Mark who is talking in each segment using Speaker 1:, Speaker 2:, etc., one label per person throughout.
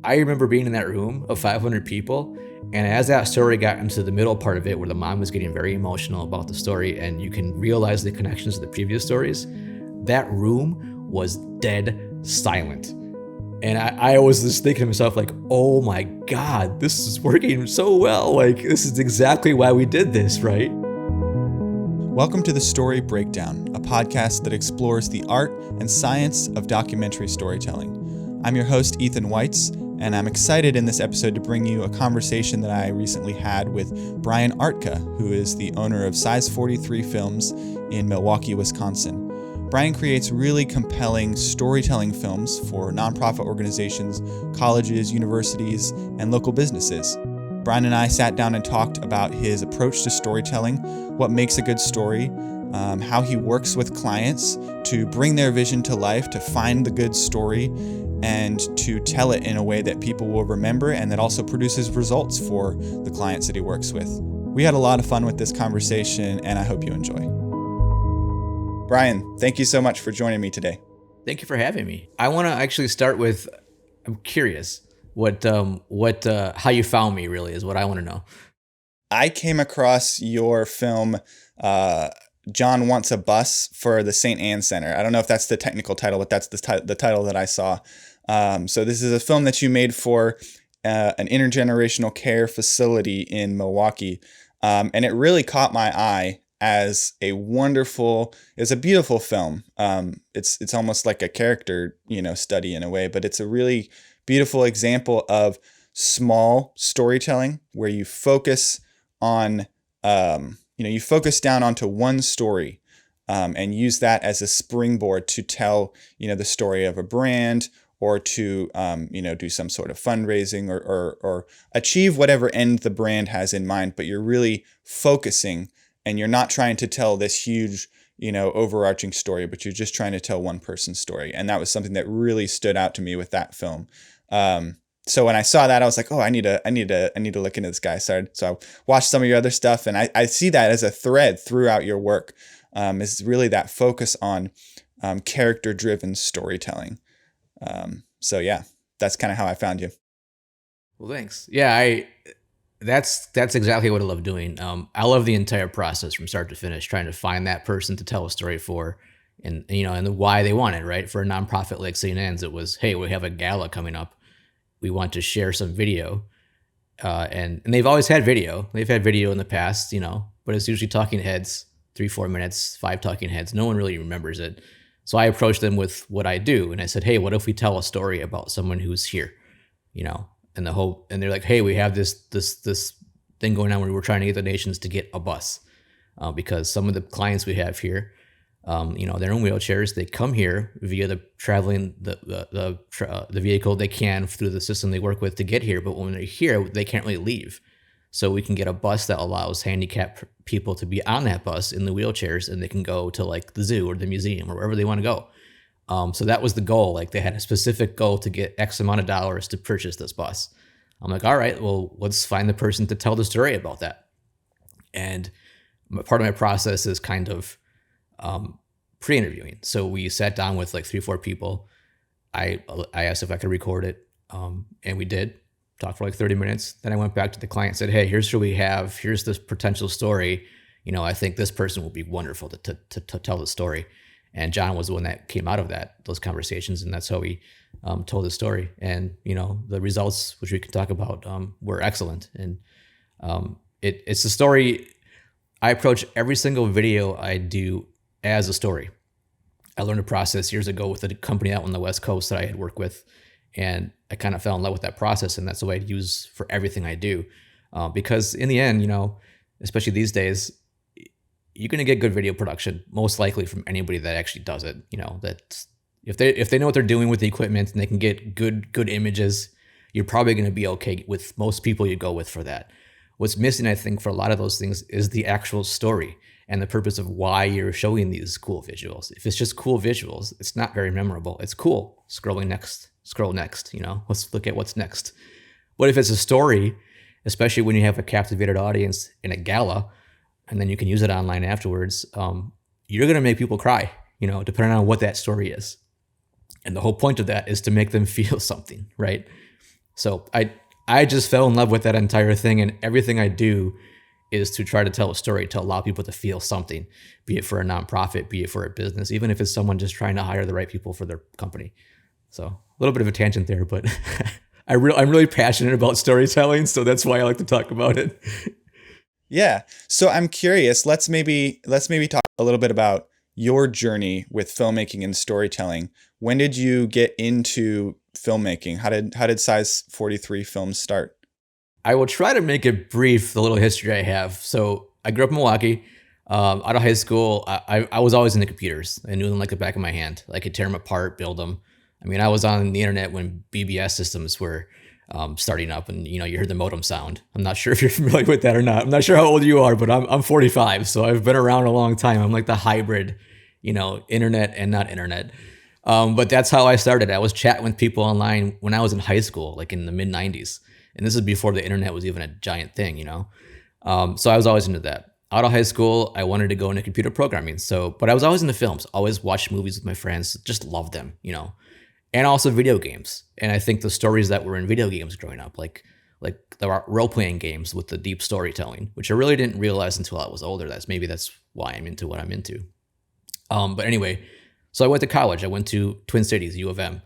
Speaker 1: I remember being in that room of 500 people, and as that story got into the middle part of it, where the mom was getting very emotional about the story, and you can realize the connections to the previous stories, that room was dead silent. And I was just thinking to myself, like, oh my God, this is working so well. Like, this is exactly why we did this, right?
Speaker 2: Welcome to The Story Breakdown, a podcast that explores the art and science of documentary storytelling. I'm your host, Ethan Weitz, and I'm excited in this episode to bring you a conversation that I recently had with Brian Artka, who is the owner of Size 43 Films in Milwaukee, Wisconsin. Brian creates really compelling storytelling films for nonprofit organizations, colleges, universities, and local businesses. Brian and I sat down and talked about his approach to storytelling, what makes a good story, how he works with clients to bring their vision to life, to find the good story, and to tell it in a way that people will remember and that also produces results for the clients that he works with. We had a lot of fun with this conversation, and I hope you enjoy. Brian, thank you so much for joining me today.
Speaker 1: Thank you for having me. I want to actually start with, I'm curious how you found me, really, is what I want to know.
Speaker 2: I came across your film, John Wants a Bus, for the St. Anne Center. I don't know if that's the technical title, but that's the title that I saw. So this is a film that you made for an intergenerational care facility in Milwaukee. And it really caught my eye as it's a beautiful film. It's almost like a character, study in a way, but it's a really beautiful example of small storytelling where you focus on, you focus down onto one story, and use that as a springboard to tell, the story of a brand, or to, do some sort of fundraising or achieve whatever end the brand has in mind. But you're really focusing, and you're not trying to tell this huge, overarching story, but you're just trying to tell one person's story. And that was something that really stood out to me with that film. So when I saw that, I was like, oh, I need to look into this guy. So I watched some of your other stuff, and I see that as a thread throughout your work, is really that focus on character-driven storytelling. So yeah, that's kind of how I found you.
Speaker 1: Well, thanks. Yeah, that's exactly what I love doing. I love the entire process from start to finish, trying to find that person to tell a story for, and why they want it, right? For a nonprofit like St. Anne's, it was, hey, we have a gala coming up. We want to share some video. And they've always had video. They've had video in the past, but it's usually talking heads, 3-4 minutes, 5 talking heads. No one really remembers it. So I approached them with what I do. And I said, hey, what if we tell a story about someone who's here, and they're like, hey, we have this thing going on where we're trying to get the nations to get a bus, because some of the clients we have here, they're in wheelchairs. They come here via the vehicle they can through the system they work with to get here. But when they're here, they can't really leave. So we can get a bus that allows handicapped people to be on that bus in the wheelchairs, and they can go to like the zoo or the museum or wherever they want to go. So that was the goal. Like, they had a specific goal to get X amount of dollars to purchase this bus. I'm like, all right, well, let's find the person to tell the story about that. And part of my process is kind of pre-interviewing. So we sat down with like 3-4 people. I asked if I could record it, and we did. Talked for like 30 minutes. Then I went back to the client and said, hey, here's what we have. Here's this potential story. I think this person will be wonderful to tell the story. And John was the one that came out of those conversations, and that's how we told the story. And the results, which we can talk about, were excellent. And it's a story. I approach every single video I do as a story. I learned a process years ago with a company out on the West Coast that I had worked with, and I kind of fell in love with that process, and that's the way I use for everything I do. Because in the end, especially these days, you're going to get good video production, most likely from anybody that actually does it. That if they know what they're doing with the equipment and they can get good images, you're probably going to be okay with most people you go with for that. What's missing, I think, for a lot of those things is the actual story and the purpose of why you're showing these cool visuals. If it's just cool visuals, it's not very memorable. It's cool. Scroll next, let's look at what's next. But if it's a story, especially when you have a captivated audience in a gala, and then you can use it online afterwards, you're going to make people cry, depending on what that story is. And the whole point of that is to make them feel something, right? So I just fell in love with that entire thing, and everything I do is to try to tell a story to allow people to feel something, be it for a nonprofit, be it for a business, even if it's someone just trying to hire the right people for their company. So a little bit of a tangent there, but I'm really passionate about storytelling, so that's why I like to talk about it.
Speaker 2: Yeah. So I'm curious, let's maybe talk a little bit about your journey with filmmaking and storytelling. When did you get into filmmaking? How did Size 43 Films start?
Speaker 1: I will try to make it brief, the little history I have. So I grew up in Milwaukee. Out of high school, I was always into computers. I knew them like the back of my hand. I could tear them apart, build them. I mean, I was on the internet when BBS systems were starting up, and you heard the modem sound. I'm not sure if you're familiar with that or not. I'm not sure how old you are, but I'm 45, so I've been around a long time. I'm like the hybrid, internet and not internet. But that's how I started. I was chatting with people online when I was in high school, like in the mid 90s. And this is before the internet was even a giant thing. So I was always into that. Out of high school, I wanted to go into computer programming. But I was always into films, always watched movies with my friends, just loved them. And also video games. And I think the stories that were in video games growing up, like the role-playing games with the deep storytelling, which I really didn't realize until I was older. That's why I'm into what I'm into. But anyway, so I went to college. I went to Twin Cities, U of M,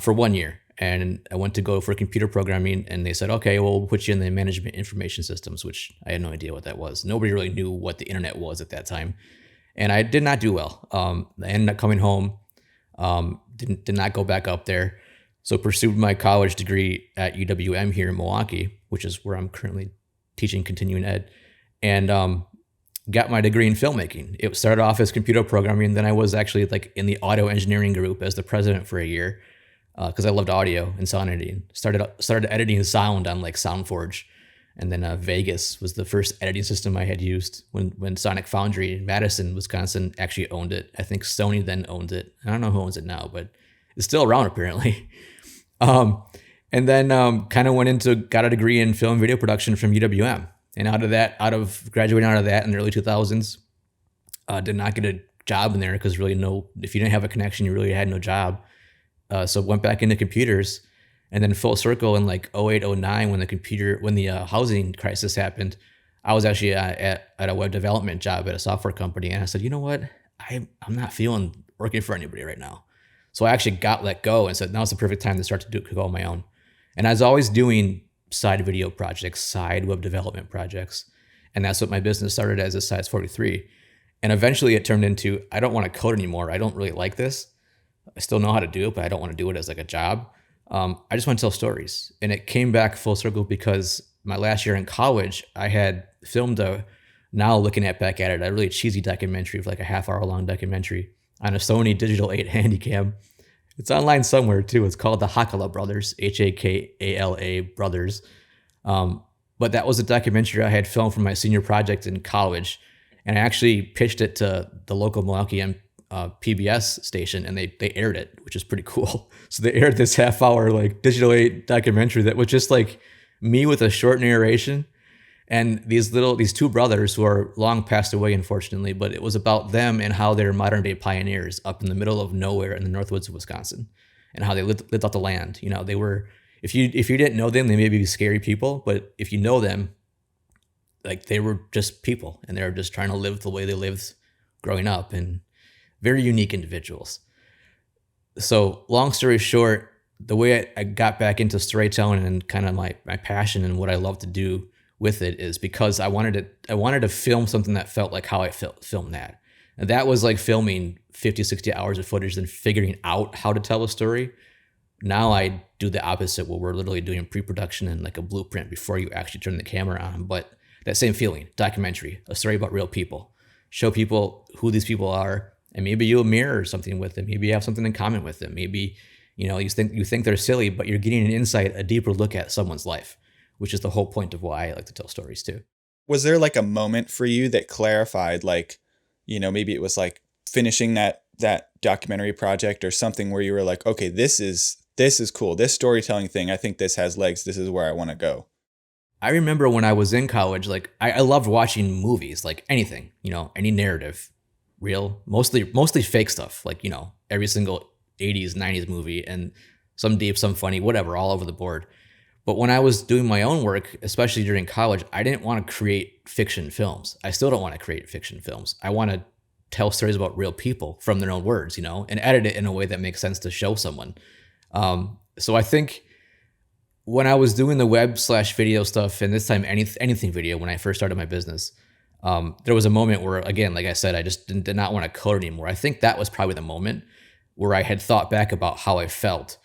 Speaker 1: for 1 year. And I went to go for computer programming, and they said, okay, well, we'll put you in the management information systems, which I had no idea what that was. Nobody really knew what the internet was at that time. And I did not do well. I ended up coming home, did not go back up there. So pursued my college degree at UWM here in Milwaukee, which is where I'm currently teaching continuing ed, and got my degree in filmmaking. It started off as computer programming. Then I was actually like in the audio engineering group as the president for a year, because I loved audio and sound editing. Started editing sound on like SoundForge, and then Vegas was the first editing system I had used when Sonic Foundry in Madison, Wisconsin actually owned it. I think Sony then owned it. I don't know who owns it now, but it's still around apparently. And then kind of got a degree in film and video production from UWM. And out of graduating out of that in the early 2000s, did not get a job in there because really if you didn't have a connection, you really had no job. So went back into computers, and then full circle in like 08, 09 when the housing crisis happened, I was actually at a web development job at a software company. And I said, you know what? I'm not feeling working for anybody right now. So I actually got let go and said, now's the perfect time to start to go on my own. And I was always doing side video projects, side web development projects. And that's what my business started as, Size 43. And eventually it turned into, I don't want to code anymore. I don't really like this. I still know how to do it, but I don't want to do it as like a job. I just want to tell stories. And it came back full circle because my last year in college, I had filmed now looking back at it, a really cheesy documentary of like a half-hour long documentary on a Sony Digital 8 Handycam. It's online somewhere too. It's called the Hakala Brothers, Hakala Brothers. But that was a documentary I had filmed for my senior project in college. And I actually pitched it to the local Milwaukee PBS station, and they aired it, which is pretty cool. So they aired this half-hour like Digital 8 documentary that was just like me with a short narration, and these two brothers who are long passed away, unfortunately, but it was about them and how they're modern day pioneers up in the middle of nowhere in the Northwoods of Wisconsin, and how they lived off the land. They were, if you didn't know them, they may be scary people, but if you know them, like they were just people, and they were just trying to live the way they lived growing up, and very unique individuals. So long story short, the way I got back into storytelling and kind of my passion and what I love to do with it is because I wanted to film something that felt like how I filmed that. And that was like filming 50, 60 hours of footage, then figuring out how to tell a story. Now I do the opposite, where we're literally doing pre-production and like a blueprint before you actually turn the camera on. But that same feeling, documentary, a story about real people, show people who these people are. And maybe you'll mirror something with them. Maybe you have something in common with them. Maybe, you think they're silly, but you're getting an insight, a deeper look at someone's life, which is the whole point of why I like to tell stories too.
Speaker 2: Was there like a moment for you that clarified, like, maybe it was like finishing that documentary project or something where you were like, okay, this is cool. This storytelling thing, I think this has legs. This is where I want to go.
Speaker 1: I remember when I was in college, like I loved watching movies, like anything, any narrative. Real, mostly fake stuff, like every single 80s 90s movie, and some deep, some funny, whatever, all over the board. But when I was doing my own work, especially during college, I didn't want to create fiction films. I still don't want to create fiction films. I want to tell stories about real people from their own words, and edit it in a way that makes sense to show someone. So I think when I was doing the web/video stuff, and this time anything video, when I first started my business, there was a moment where, again, like I said, I just did not want to code anymore. I think that was probably the moment where I had thought back about how I felt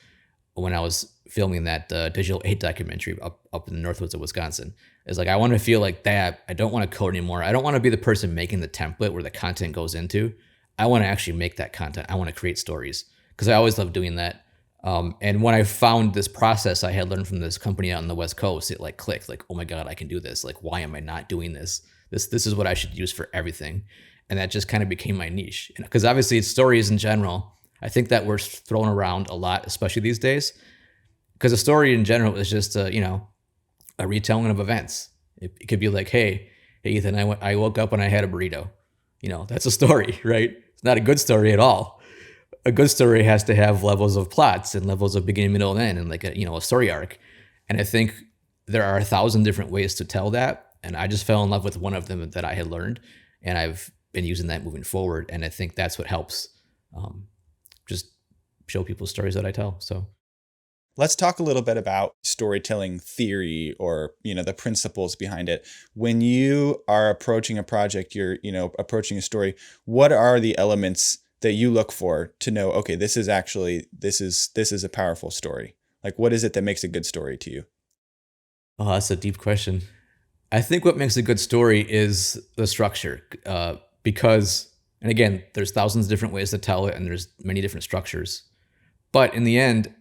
Speaker 1: when I was filming that Digital 8 documentary up in the Northwoods of Wisconsin. It's like, I want to feel like that. I don't want to code anymore. I don't want to be the person making the template where the content goes into. I want to actually make that content. I want to create stories, because I always love doing that. And when I found this process I had learned from this company out on the West Coast, it like clicked, like, oh my God, I can do this. Like, why am I not doing this? This is what I should use for everything. And that just kind of became my niche. Because obviously it's stories in general. I think that we're thrown around a lot, especially these days, because a story in general is just a retelling of events. It could be like, hey Ethan, I woke up and I had a burrito. That's a story, right? It's not a good story at all. A good story has to have levels of plots and levels of beginning, middle, and end, and like a story arc. And I think there are 1,000 different ways to tell that. And I just fell in love with one of them that I had learned, and I've been using that moving forward. And I think that's what helps just show people stories that I tell. So
Speaker 2: let's talk a little bit about storytelling theory, or, the principles behind it. When you are approaching a project, you're, approaching a story, what are the elements that you look for to know, okay, this is a powerful story? Like, what is it that makes a good story to you?
Speaker 1: Oh, that's a deep question. I think what makes a good story is the structure, because, and again, there's thousands of different ways to tell it, and there's many different structures. But in the end,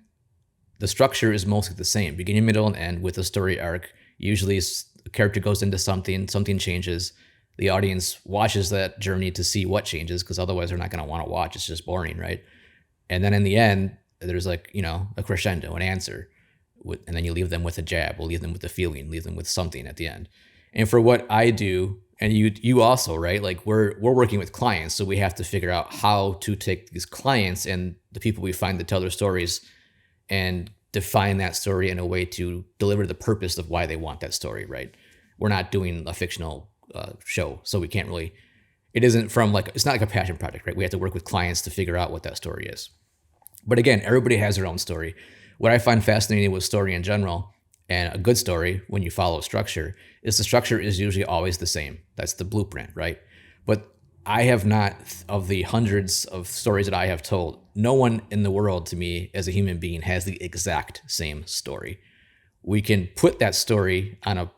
Speaker 1: the structure is mostly the same, beginning, middle, and end, with a story arc. Usually a character goes into something changes. The audience watches that journey to see what changes, because otherwise they're not going to want to watch. It's just boring, right? And then in the end, there's like, a crescendo, an answer. And then you leave them with a jab, or leave them with a feeling, leave them with something at the end. And for what I do, and you also, right? Like we're working with clients, so we have to figure out how to take these clients and the people we find to tell their stories and define that story in a way to deliver the purpose of why they want that story, right? We're not doing a fictional show, so we can't really, it's not like a passion project, right? We have to work with clients to figure out what that story is. But again, everybody has their own story. What I find fascinating with story in general, and a good story, when you follow a structure, is the structure is usually always the same. That's the blueprint, right? But I have not, of the hundreds of stories that I have told, no one in the world to me as a human being has the exact same story. We can put that story on a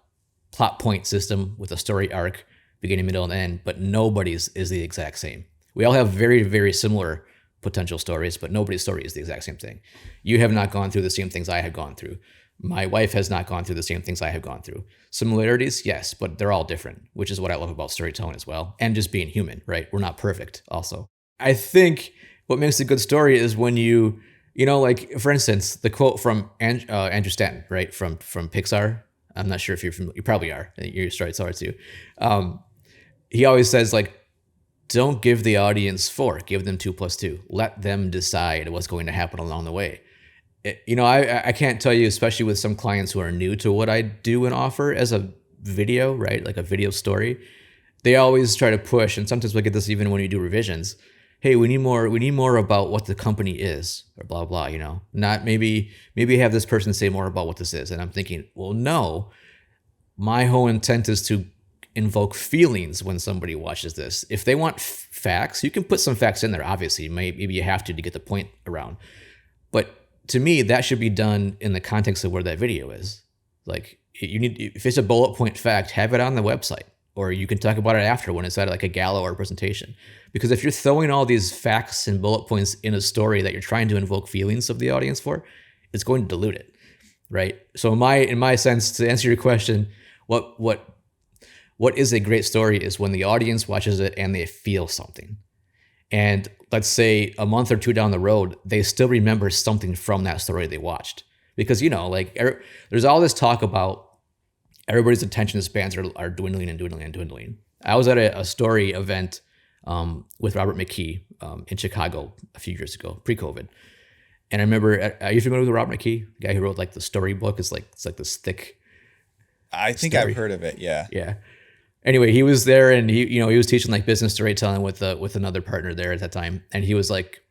Speaker 1: plot point system with a story arc, beginning, middle, and end, but nobody's is the exact same. We all have very, very similar potential stories, but nobody's story is the exact same thing. You have not gone through the same things I have gone through. My wife has not gone through the same things I have gone through. Similarities, yes, but they're all different, which is what I love about storytelling as well. And just being human, right? We're not perfect also. I think what makes a good story is when like, for instance, the quote from Andrew Stanton, right? From Pixar. I'm not sure if you're familiar. You probably are. You're a storyteller too. He always says, like, don't give the audience 4, give them 2 + 2. Let them decide what's going to happen along the way. I can't tell you, especially with some clients who are new to what I do and offer as a video, right? Like a video story. They always try to push, and sometimes we get this even when we do revisions. Hey, we need more about what the company is, or blah, blah, not maybe have this person say more about what this is. And I'm thinking, well, no, my whole intent is to invoke feelings when somebody watches this. If they want facts, you can put some facts in there. Obviously, maybe you have to get the point around. But to me, that should be done in the context of where that video is. Like, if it's a bullet point fact, have it on the website, or you can talk about it after when it's at like a gala or a presentation. Because if you're throwing all these facts and bullet points in a story that you're trying to invoke feelings of the audience for, it's going to dilute it, right? So in my sense, to answer your question, what is a great story is when the audience watches it and they feel something. And let's say a month or 2 down the road, they still remember something from that story they watched. Because, there's all this talk about everybody's attention spans are dwindling and dwindling and dwindling. I was at a story event with Robert McKee in Chicago a few years ago, pre-COVID. And I remember, are you familiar with Rob McKee, the guy who wrote like the storybook? It's like this thick
Speaker 2: I think I've
Speaker 1: story.
Speaker 2: heard of it. Yeah.
Speaker 1: Yeah. Anyway, he was there, and he was teaching like business storytelling with another partner there at that time, and he was like,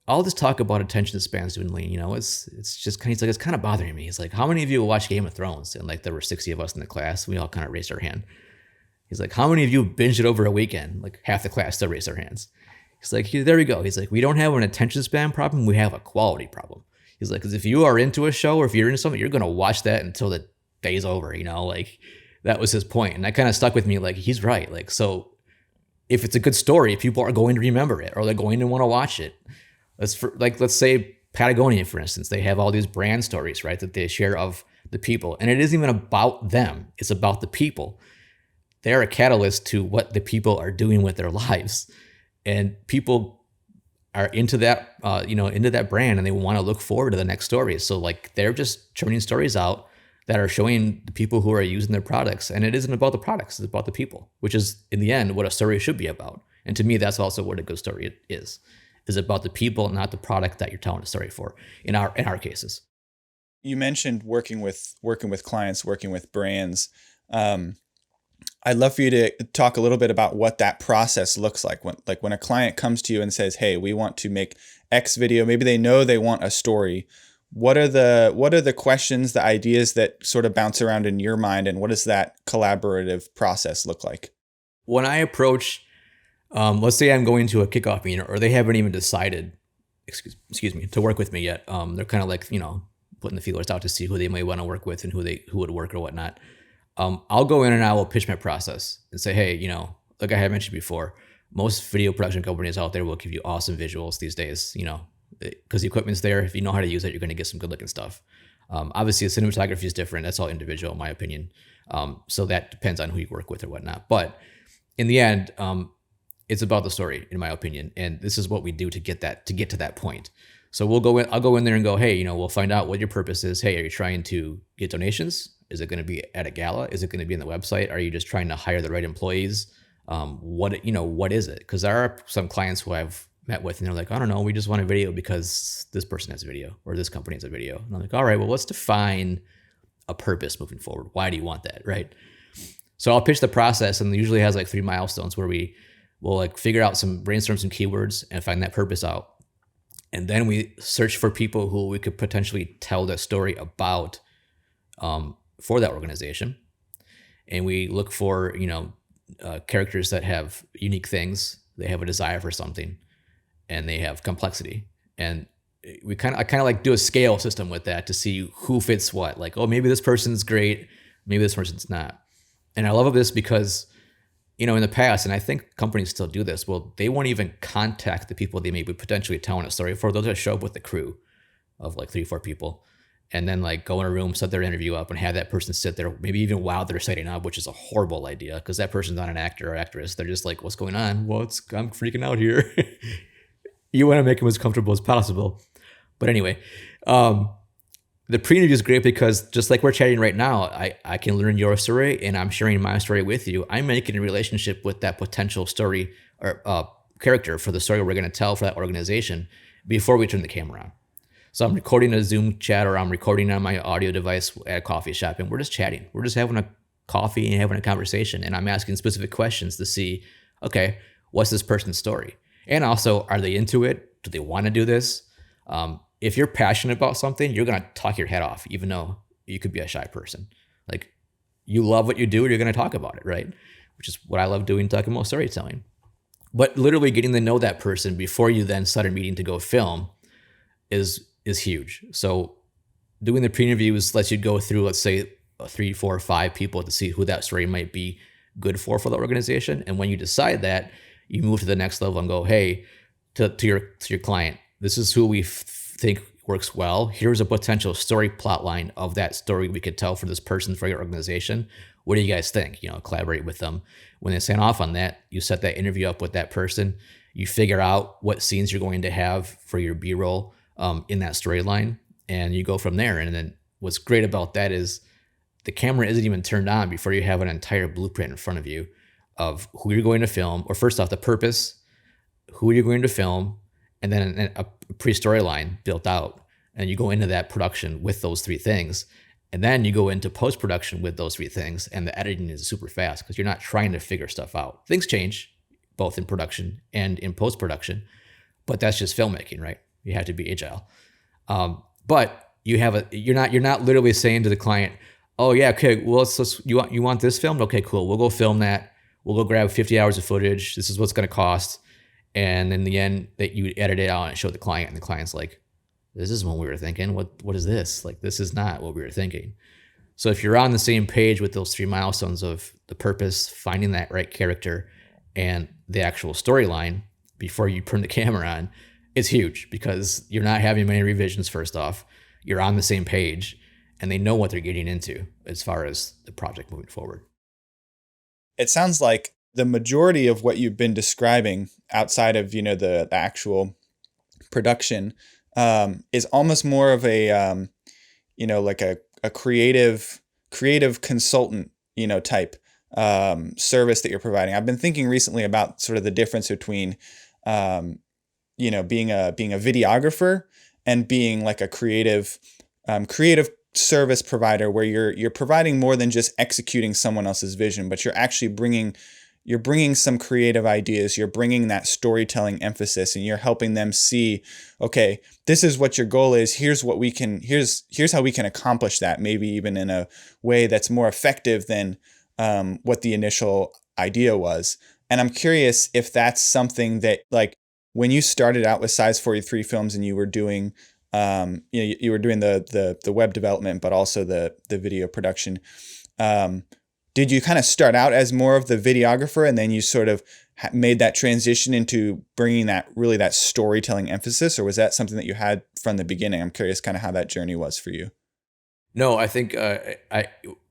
Speaker 1: all this talk about attention spans dwindling, it's just kind of, he's like, it's kind of bothering me. He's like, how many of you watch Game of Thrones? And like, there were 60 of us in the class. We all kind of raised our hand. He's like, how many of you binged it over a weekend? Like half the class still raised their hands. He's like, there we go. He's like, we don't have an attention span problem. We have a quality problem. He's like, because if you are into a show or if you're into something, you're going to watch that until the day's over, like that was his point. And that kind of stuck with me. Like, he's right. Like, so if it's a good story, people are going to remember it or they're going to want to watch it. Let's say Patagonia, for instance, they have all these brand stories, right, that they share of the people. And it isn't even about them. It's about the people. They're a catalyst to what the people are doing with their lives. And people are into that, into that brand, and they want to look forward to the next story. So like, they're just churning stories out that are showing the people who are using their products. And it isn't about the products, it's about the people, which is in the end what a story should be about. And to me, that's also what a good story is about the people, not the product that you're telling a story for in our cases.
Speaker 2: You mentioned working with clients, working with brands. I'd love for you to talk a little bit about what that process looks like when a client comes to you and says, "Hey, we want to make X video." Maybe they know they want a story. What are the questions, the ideas that sort of bounce around in your mind, and what does that collaborative process look like?
Speaker 1: When I approach, let's say I'm going to a kickoff meeting, or they haven't even decided, excuse me, to work with me yet. They're kind of like, putting the feelers out to see who they may want to work with and who would work or whatnot. I'll go in and I will pitch my process and say, hey, like I had mentioned before, most video production companies out there will give you awesome visuals these days, because the equipment's there. If you know how to use it, you're going to get some good looking stuff. Obviously, the cinematography is different. That's all individual, in my opinion. So that depends on who you work with or whatnot. But in the end, it's about the story, in my opinion. And this is what we do to get to that point. So I'll go in there and go, hey, we'll find out what your purpose is. Hey, are you trying to get donations? Is it going to be at a gala? Is it going to be on the website? Are you just trying to hire the right employees? What is it? Because there are some clients who I've met with and they're like, I don't know, we just want a video because this person has a video or this company has a video. And I'm like, all right, well, let's define a purpose moving forward. Why do you want that? Right. So I'll pitch the process, and it usually has like 3 milestones where we will like brainstorm some keywords and find that purpose out. And then we search for people who we could potentially tell the story about, for that organization. And we look for, characters that have unique things. They have a desire for something, and they have complexity. And I kind of like do a scale system with that to see who fits what. Like, oh, maybe this person's great, maybe this person's not. And I love this because, in the past, and I think companies still do this, well, they won't even contact the people they may be potentially telling a story for. They'll just show up with a crew of like 3-4 people, and then like go in a room, set their interview up, and have that person sit there, maybe even while they're setting up, which is a horrible idea because that person's not an actor or actress. They're just like, what's going on? Well, I'm freaking out here. You want to make them as comfortable as possible. But anyway, the pre-interview is great because just like we're chatting right now, I can learn your story and I'm sharing my story with you. I'm making a relationship with that potential story or character for the story we're going to tell for that organization before we turn the camera on. So I'm recording a Zoom chat, or I'm recording on my audio device at a coffee shop, and we're just chatting. We're just having a coffee and having a conversation, and I'm asking specific questions to see, okay, what's this person's story? And also, are they into it? Do they want to do this? If you're passionate about something, you're going to talk your head off, even though you could be a shy person. Like, you love what you do, you're going to talk about it, right? Which is what I love doing, talking about storytelling. But literally getting to know that person before you then start a meeting to go film is huge. So doing the pre-interviews lets you go through, let's say, 3, 4, 5 people to see who that story might be good for the organization. And when you decide that, you move to the next level and go, hey, to your client, this is who we think works well. Here's a potential story plot line of that story we could tell for this person, for your organization. What do you guys think? Collaborate with them. When they sign off on that, you set that interview up with that person. You figure out what scenes you're going to have for your B-roll in that storyline, and you go from there. And then what's great about that is the camera isn't even turned on before you have an entire blueprint in front of you of who you're going to film, or first off, the purpose, who you're going to film, and then a pre-storyline built out, and you go into that production with those three things. And then you go into post-production with those three things, and the editing is super fast because you're not trying to figure stuff out. Things change both in production and in post-production, but that's just filmmaking, right? You have to be agile. But you're not literally saying to the client, oh yeah, okay, well you want this filmed? Okay, cool. We'll go film that. We'll go grab 50 hours of footage. This is what's going to cost. And in the end, that you edit it out and show the client, and the client's like, this isn't what we were thinking. What is this? Like, this is not what we were thinking. So if you're on the same page with those three milestones of the purpose, finding that right character, and the actual storyline before you turn the camera on, it's huge because you're not having many revisions. First off, you're on the same page, and they know what they're getting into as far as the project moving forward.
Speaker 2: It sounds like the majority of what you've been describing outside of, the actual production is almost more of a, like a creative consultant, type service that you're providing. I've been thinking recently about sort of the difference between, being a videographer and being like a creative service provider, where you're providing more than just executing someone else's vision, but you're actually bringing some creative ideas. You're bringing that storytelling emphasis, and you're helping them see, okay, this is what your goal is. Here's how we can accomplish that. Maybe even in a way that's more effective than what the initial idea was. And I'm curious if that's something that, like, when you started out with Size 43 Films and you were doing, you were doing the web development, but also the video production. Did you kind of start out as more of the videographer, and then you sort of made that transition into bringing that storytelling emphasis, or was that something that you had from the beginning? I'm curious kind of how that journey was for you.
Speaker 1: No, I think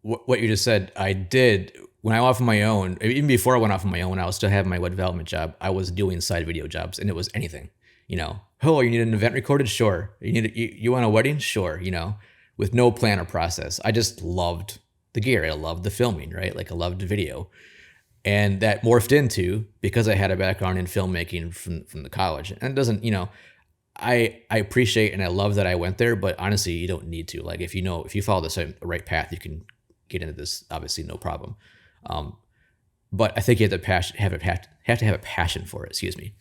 Speaker 1: what you just said, I did when I went off on my own. Even before I went off on my own, I was still having my web development job. I was doing side video jobs, and it was anything. Oh, you need an event recorded? Sure. You want a wedding? Sure. With no plan or process. I just loved the gear. I loved the filming, right? Like, I loved the video. And that morphed into, because I had a background in filmmaking from the college. And it doesn't, I appreciate and I love that I went there, but honestly, you don't need to. Like, if you follow the right path, you can get into this, obviously, no problem. But I think you have to have a passion for it, excuse me.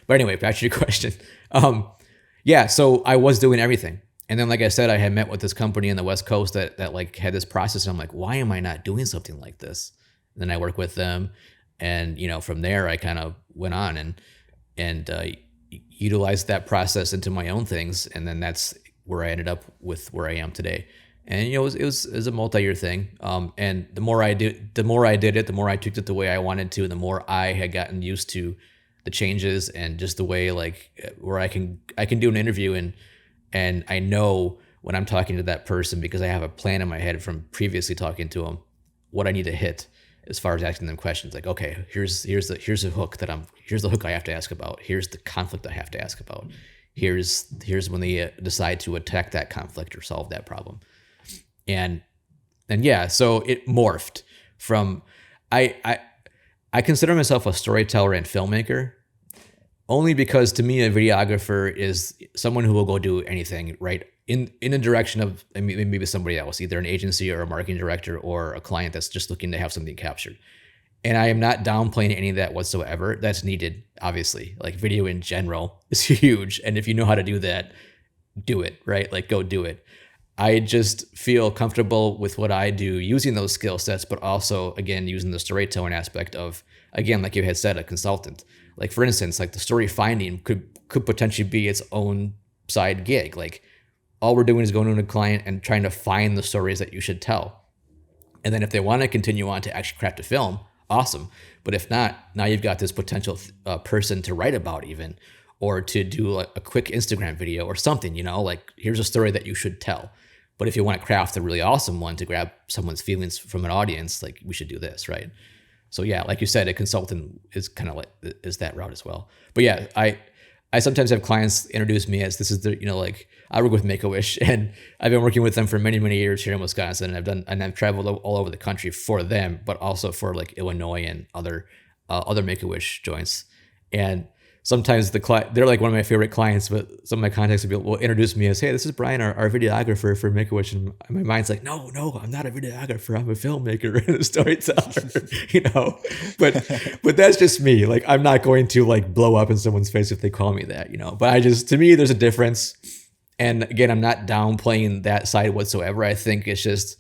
Speaker 1: But anyway, back to your question. Yeah, so I was doing everything. And then, like I said, I had met with this company in the West Coast that like had this process. And I'm like, why am I not doing something like this? And then I work with them, and from there I kind of went on and utilized that process into my own things. And then that's where I ended up with where I am today. And it was a multi-year thing. And the more I did it, the more I tweaked it the way I wanted to, and the more I had gotten used to the changes and just the way, like, where I can do an interview and I know when I'm talking to that person, because I have a plan in my head from previously talking to them, what I need to hit as far as asking them questions. Like, okay, here's the hook I have to ask about. Here's the conflict I have to ask about. Here's when they decide to attack that conflict or solve that problem. And yeah, so it morphed from I consider myself a storyteller and filmmaker, only because to me a videographer is someone who will go do anything, right? In the direction of maybe somebody else, either an agency or a marketing director or a client that's just looking to have something captured. And I am not downplaying any of that whatsoever. That's needed, obviously. Like, video in general is huge. And if you know how to do that, do it, right? Like, go do it. I just feel comfortable with what I do using those skill sets, but also, again, using the storytelling aspect of, again, like you had said, a consultant. Like, for instance, like the story finding could potentially be its own side gig. Like, all we're doing is going to a client and trying to find the stories that you should tell. And then if they want to continue on to actually craft a film, awesome. But if not, now you've got this potential person to write about even, or to do a quick Instagram video or something, like, here's a story that you should tell. But if you want to craft a really awesome one to grab someone's feelings from an audience, like, we should do this, right? So yeah, like you said, a consultant is kind of like is that route as well. But yeah, I sometimes have clients introduce me as this is the, like, I work with Make-A-Wish, and I've been working with them for many, many years here in Wisconsin. And I've traveled all over the country for them, but also for like Illinois and other Make-A-Wish joints. And sometimes they're like one of my favorite clients, but some of my contacts will introduce me as, hey, this is Brian, our videographer for Make-A-Wish. And my mind's like, no, I'm not a videographer. I'm a filmmaker and a storyteller, but that's just me. Like, I'm not going to like blow up in someone's face if they call me that, but to me, there's a difference. And again, I'm not downplaying that side whatsoever. I think it's just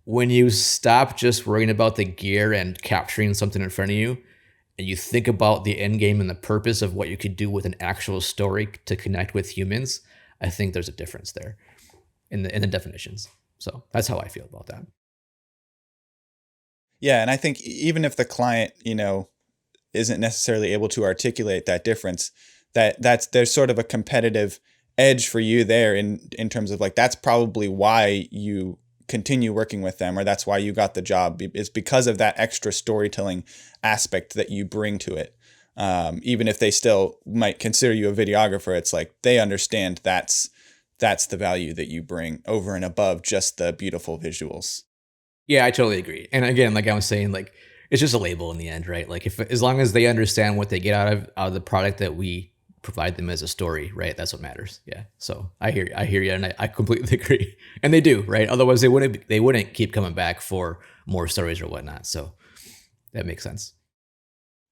Speaker 1: when you stop just worrying about the gear and capturing something in front of you, and you think about the end game and the purpose of what you could do with an actual story to connect with humans, I think there's a difference there in the definitions. So that's how I feel about that.
Speaker 2: Yeah, and I think even if the client, isn't necessarily able to articulate that difference, there's sort of a competitive edge for you there in terms of like, that's probably why you continue working with them, or that's why you got the job. It's because of that extra storytelling aspect that you bring to it. Even if they still might consider you a videographer, it's like they understand that's the value that you bring over and above just the beautiful visuals.
Speaker 1: Yeah, I totally agree. And again, like I was saying, like it's just a label in the end, right? Like as long as they understand what they get out of the product that we provide them as a story, right? That's what matters. Yeah. So I hear you, and I completely agree. And they do, right? Otherwise, they wouldn't keep coming back for more stories or whatnot. So that makes sense.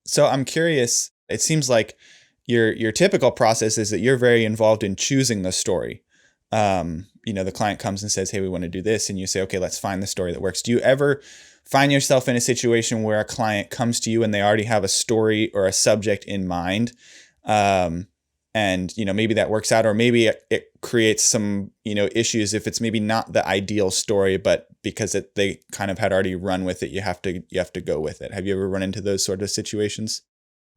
Speaker 2: So I'm curious. It seems like your typical process is that you're very involved in choosing the story. The client comes and says, "Hey, we want to do this," and you say, "Okay, let's find the story that works." Do you ever find yourself in a situation where a client comes to you and they already have a story or a subject in mind? And maybe that works out, or maybe it creates some issues if it's maybe not the ideal story, but because they kind of had already run with it, you have to go with it. Have you ever run into those sort of situations?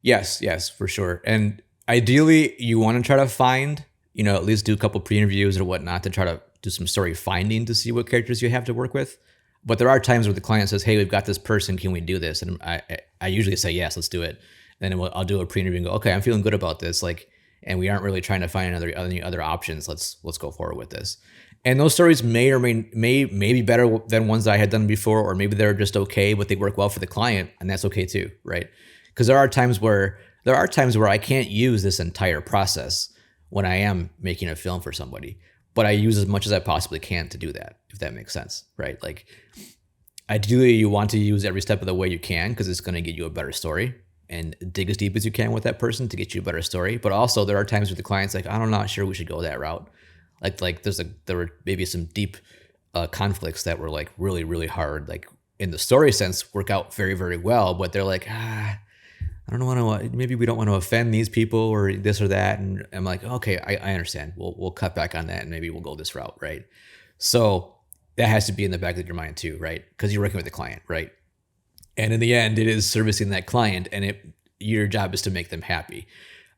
Speaker 1: Yes, for sure. And ideally, you want to try to find, at least do a couple pre-interviews or whatnot to try to do some story finding to see what characters you have to work with. But there are times where the client says, "Hey, we've got this person. Can we do this?" And I usually say, "Yes, let's do it." And then I'll do a pre-interview and go, "Okay, I'm feeling good about this. Like, and we aren't really trying to find any other options. Let's go forward with this." And those stories may be better than ones that I had done before, or maybe they're just okay, but they work well for the client, and that's okay too, right? Because there are times where I can't use this entire process when I am making a film for somebody, but I use as much as I possibly can to do that, if that makes sense, right? Like, ideally, you want to use every step of the way you can because it's going to get you a better story, and dig as deep as you can with that person to get you a better story. But also, there are times where the client's like, "I'm not sure we should go that route." Like there were maybe some deep conflicts that were like really, really hard, like in the story sense, work out very, very well. But they're like, I don't want to, maybe we don't want to offend these people or this or that. And I'm like, okay, I understand. We'll cut back on that and maybe we'll go this route, right? So that has to be in the back of your mind too, right? Because you're working with the client, right? And in the end, it is servicing that client, and your job is to make them happy.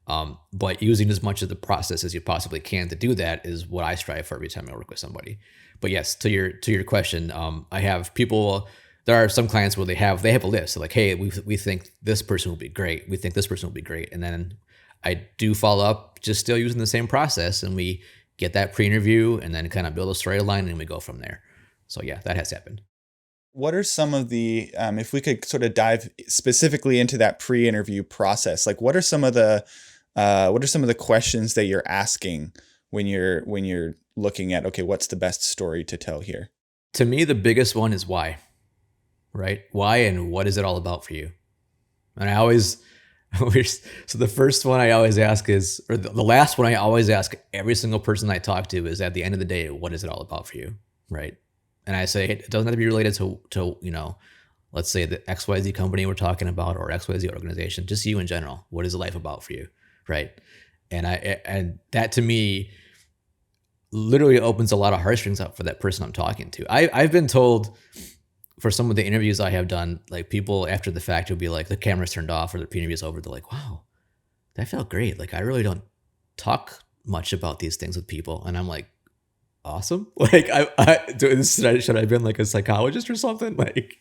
Speaker 1: But using as much of the process as you possibly can to do that is what I strive for every time I work with somebody. But yes, to your question, I have people. There are some clients where they have a list. They're like, "Hey, we think this person will be great. We think this person will be great." And then I do follow up, just still using the same process, and we get that pre-interview, and then kind of build a storyline, and we go from there. So yeah, that has happened.
Speaker 2: What are some of the, if we could sort of dive specifically into that pre-interview process, like what are some of the questions that you're asking when you're looking at, okay, what's the best story to tell here?
Speaker 1: To me, the biggest one is why, right? Why, and what is it all about for you? And I always, so the first one I always ask is, or the last one I always ask every single person I talk to is, at the end of the day, what is it all about for you, right? And I say, it doesn't have to be related to let's say the XYZ company we're talking about, or XYZ organization, just you in general. What is life about for you, right? And that to me literally opens a lot of heartstrings up for that person I'm talking to. I've been told, for some of the interviews I have done, like people after the fact will be like, the camera's turned off or the pre-interview's over. They're like, "Wow, that felt great. Like, I really don't talk much about these things with people." And I'm like, awesome. Like, should I have been like a psychologist or something? Like,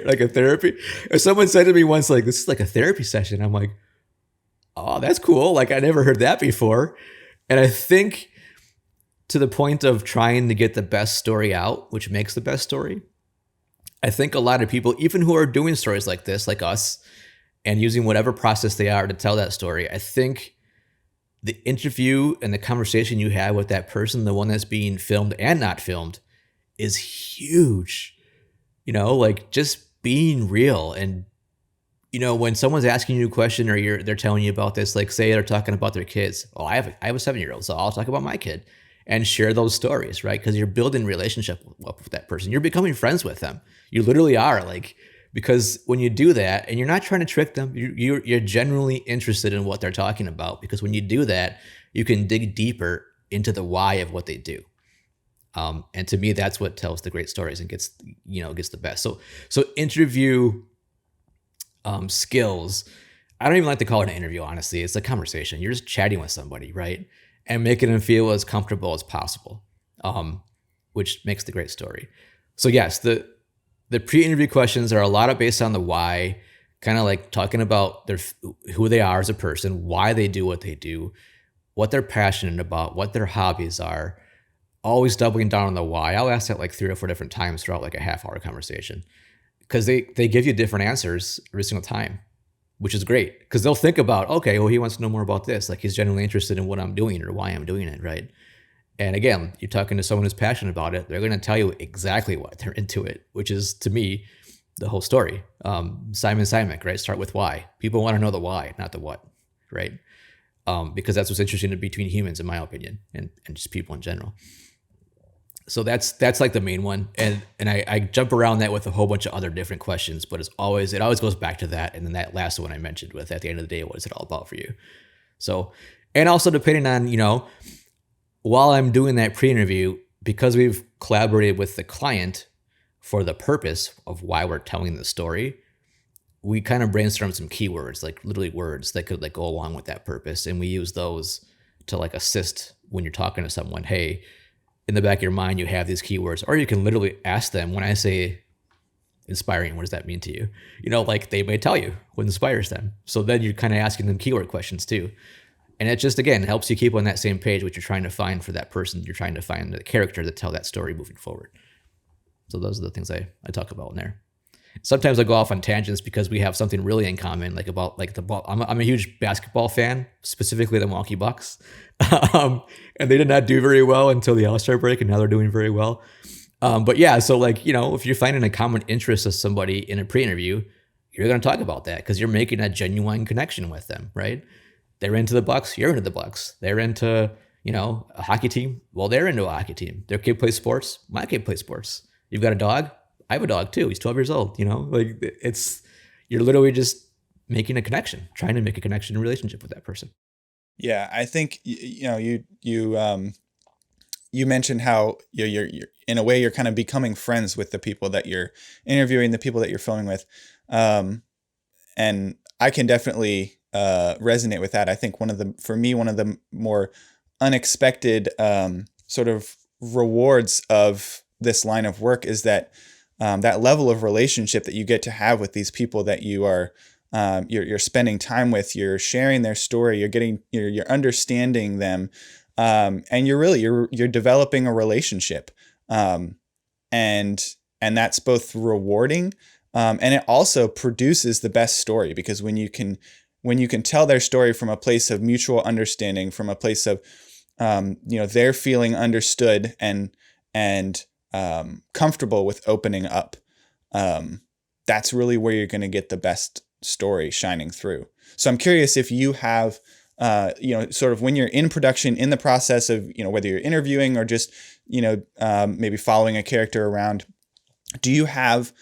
Speaker 1: like a therapy? Or someone said to me once, like, "This is like a therapy session." I'm like, oh, that's cool. Like, I never heard that before. And I think to the point of trying to get the best story out, which makes the best story, I think a lot of people, even who are doing stories like this, like us, and using whatever process they are to tell that story. I think the interview and the conversation you have with that person, the one that's being filmed and not filmed, is huge. Like just being real. And when someone's asking you a question or they're telling you about this, like say they're talking about their kids. Oh, I have a 7-year-old, so I'll talk about my kid and share those stories, right? Because you're building relationship with that person. You're becoming friends with them. You literally are, like, because when you do that and you're not trying to trick them, you're genuinely interested in what they're talking about. Because when you do that, you can dig deeper into the why of what they do. And to me, that's what tells the great stories and gets the best. So interview skills. I don't even like to call it an interview, honestly. It's a conversation. You're just chatting with somebody, right? And making them feel as comfortable as possible, which makes the great story. So yes, the pre-interview questions are a lot of based on the why, kind of like talking about who they are as a person, why they do what they do, what they're passionate about, what their hobbies are, always doubling down on the why. I'll ask that like 3 or 4 different times throughout like a half-hour conversation, because they give you different answers every single time, which is great, because they'll think about, okay, well, he wants to know more about this. Like he's genuinely interested in what I'm doing or why I'm doing it, right? And again, you're talking to someone who's passionate about it. They're going to tell you exactly why they're into it, which is, to me, the whole story. Simon Sinek, right? Start with why. People want to know the why, not the what, right? Because that's what's interesting between humans, in my opinion, and just people in general. So that's like the main one. And I jump around that with a whole bunch of other different questions, but it always goes back to that. And then that last one I mentioned with, at the end of the day, what is it all about for you? So, and also depending on, while I'm doing that pre-interview, because we've collaborated with the client for the purpose of why we're telling the story, we kind of brainstorm some keywords, like literally words that could like go along with that purpose. And we use those to like assist when you're talking to someone. Hey, in the back of your mind, you have these keywords, or you can literally ask them, when I say inspiring, what does that mean to you? Like they may tell you what inspires them. So then you're kind of asking them keyword questions too. And it just, again, helps you keep on that same page, what you're trying to find for that person. You're trying to find the character to tell that story moving forward. So those are the things I talk about in there. Sometimes I go off on tangents because we have something really in common, like about like the ball. I'm a huge basketball fan, specifically the Milwaukee Bucks. And they did not do very well until the All-Star break, and now they're doing very well. But yeah, so like, if you're finding a common interest of somebody in a pre-interview, you're going to talk about that because you're making a genuine connection with them, right? They're into the Bucks, you're into the Bucks. They're into, a hockey team. Well, they're into a hockey team. Their kid plays sports. My kid plays sports. You've got a dog. I have a dog too. He's 12 years old. Like you're literally just making a connection, trying to make a connection and relationship with that person.
Speaker 2: Yeah, I think you mentioned how you're in a way you're kind of becoming friends with the people that you're interviewing, the people that you're filming with, and I can definitely resonate with that. I think one of the more unexpected sort of rewards of this line of work is that that level of relationship that you get to have with these people that you are you're spending time with. You're sharing their story. You're understanding them, and you're developing a relationship, and that's both rewarding, and it also produces the best story, because when you can tell their story from a place of mutual understanding, from a place of they're feeling understood and comfortable with opening up, that's really where you're going to get the best story shining through. So I'm curious if you have, sort of when you're in production, in the process of, whether you're interviewing or just, maybe following a character around, do you have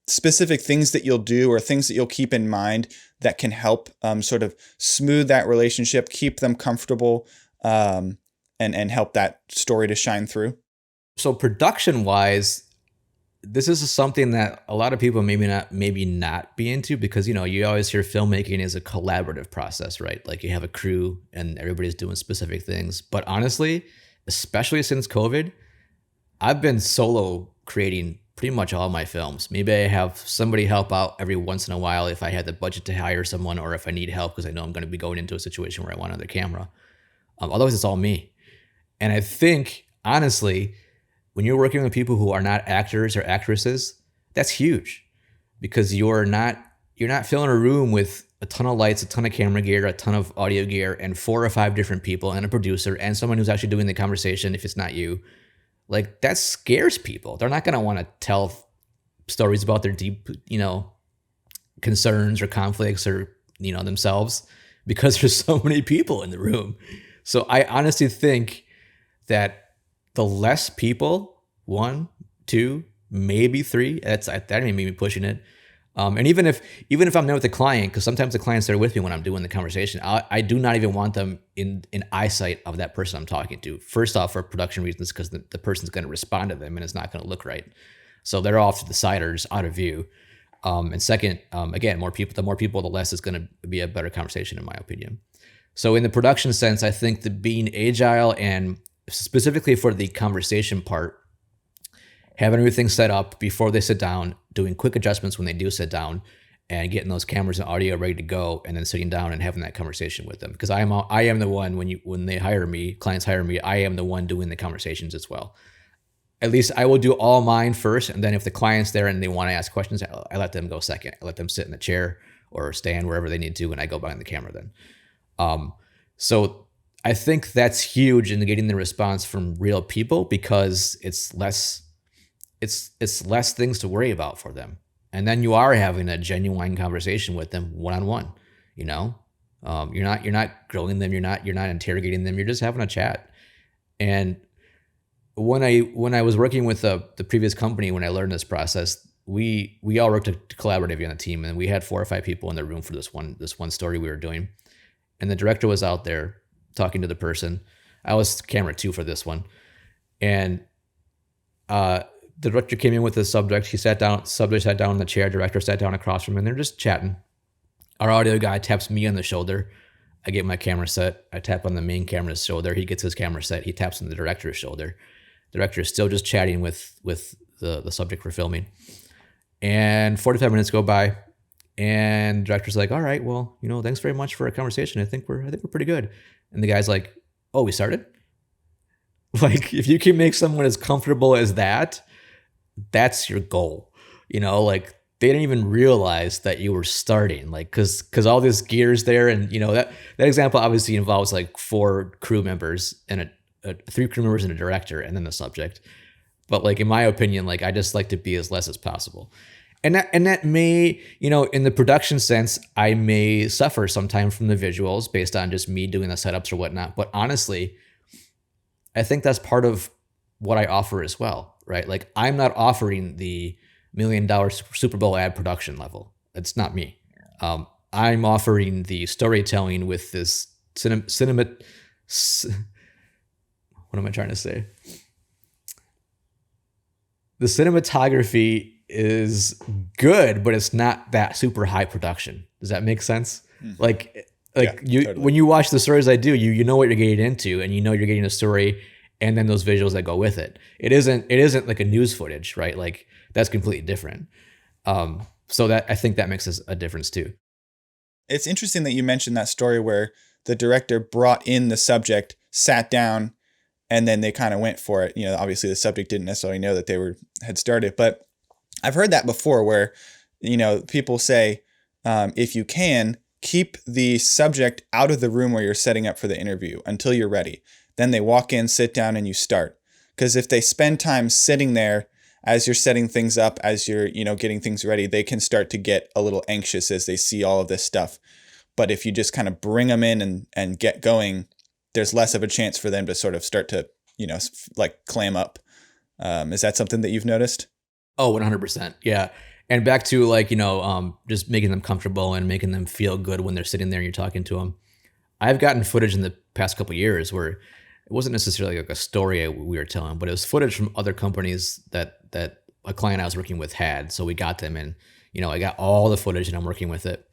Speaker 2: specific things that you'll do or things that you'll keep in mind that can help sort of smooth that relationship, keep them comfortable, and help that story to shine through?
Speaker 1: So production wise, this is something that a lot of people maybe not be into, because you always hear filmmaking is a collaborative process, right? Like you have a crew and everybody's doing specific things. But honestly, especially since COVID, I've been solo creating pretty much all my films. Maybe I have somebody help out every once in a while if I had the budget to hire someone, or if I need help because I know I'm going to be going into a situation where I want another camera. Otherwise, it's all me. And I think, honestly, when you're working with people who are not actors or actresses, that's huge, because you're you're not filling a room with a ton of lights, a ton of camera gear, a ton of audio gear, and 4 or 5 different people, and a producer, and someone who's actually doing the conversation if it's not you. Like, that scares people. They're not going to want to tell stories about their deep, concerns or conflicts or, themselves, because there's so many people in the room. So I honestly think that the less people, 1, 2, maybe 3, that may be pushing it. And even if I'm there with the client, because sometimes the clients are with me when I'm doing the conversation, I do not even want them in eyesight of that person I'm talking to. First off, for production reasons, because the person's going to respond to them and it's not going to look right. So they're off to the side or just out of view. And second, again, the more people, the less it's going to be a better conversation, in my opinion. So in the production sense, I think that being agile, and specifically for the conversation part, having everything set up before they sit down, doing quick adjustments when they do sit down, and getting those cameras and audio ready to go, and then sitting down and having that conversation with them. Because I am the one, when they hire me, clients hire me, I am the one doing the conversations as well. At least I will do all mine first, and then if the client's there and they want to ask questions, I let them go second. I let them sit in the chair or stand wherever they need to, and I go behind the camera then. So I think that's huge in getting the response from real people, because it's less things to worry about for them. And then you are having a genuine conversation with them one-on-one. You're not grilling them, you're not interrogating them, you're just having a chat. And when I was working with the previous company, when I learned this process, we all worked collaboratively on the team, and we had 4 or 5 people in the room for this one story we were doing. And the director was out there talking to the person. I was camera 2 for this one. And the director came in with the subject. Subject sat down in the chair. Director sat down across from him, and they're just chatting. Our audio guy taps me on the shoulder. I get my camera set. I tap on the main camera's shoulder. He gets his camera set. He taps on the director's shoulder. Director is still just chatting with the subject we're filming. And 45 minutes go by, and the director's like, all right, well, thanks very much for our conversation. I think we're pretty good. And the guy's like, oh, we started? Like, if you can make someone as comfortable as that, that's your goal. Like, they didn't even realize that you were starting, like, cause all this gear's there. And that example obviously involves like 4 crew members and 3 crew members and a director, and then the subject. But like, in my opinion, like, I just like to be as less as possible. And that may, in the production sense, I may suffer sometimes from the visuals based on just me doing the setups or whatnot. But honestly, I think that's part of what I offer as well, right? Like, I'm not offering the $1 million Super Bowl ad production level. It's not me. I'm offering the storytelling with this what am I trying to say? The cinematography is good, but it's not that super high production. Does that make sense? Mm-hmm. Like yeah, totally. When you watch the stories I do, you know what you're getting into, and you're getting a story, and then those visuals that go with it. It isn't like a news footage, right? Like, that's completely different. So that, I think that makes a difference too.
Speaker 2: It's interesting that you mentioned that story where the director brought in the subject, sat down, and then they kind of went for it. Obviously the subject didn't necessarily know that they had started, but I've heard that before where, people say, if you can, keep the subject out of the room where you're setting up for the interview until you're ready. Then they walk in, sit down, and you start. Because if they spend time sitting there as you're setting things up, as you're, getting things ready, they can start to get a little anxious as they see all of this stuff. But if you just kind of bring them in and get going, there's less of a chance for them to sort of start to, like clam up. Is that something that you've noticed?
Speaker 1: Oh, 100%. Yeah. And back to like, just making them comfortable and making them feel good when they're sitting there and you're talking to them. I've gotten footage in the past couple of years where it wasn't necessarily like a story we were telling, but it was footage from other companies that a client I was working with had. So we got them, and, I got all the footage and I'm working with it.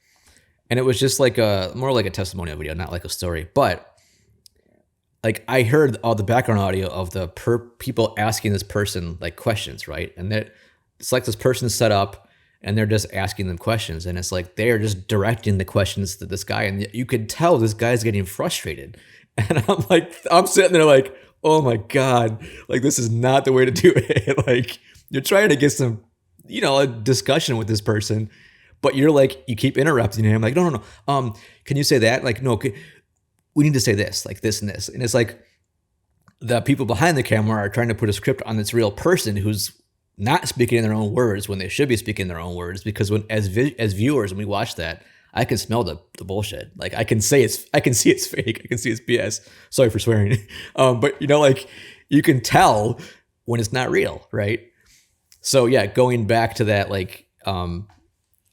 Speaker 1: And it was just like more like a testimonial video, not like a story. But like, I heard all the background audio of the people asking this person like questions, right? And it's like this person set up and they're just asking them questions, and it's like they're just directing the questions to this guy, and you could tell this guy's getting frustrated. And I'm sitting there like, oh my God, like, this is not the way to do it. Like, you're trying to get some, a discussion with this person, but you're like, you keep interrupting him. Like, no. Can you say that? Like, no, we need to say this, like this and this. And it's like the people behind the camera are trying to put a script on this real person who's not speaking in their own words when they should be speaking in their own words. Because when, as viewers, when we watch that, I can smell the bullshit. Like I can see it's fake. I can see it's BS. Sorry for swearing. But like you can tell when it's not real, right? So yeah, going back to that, like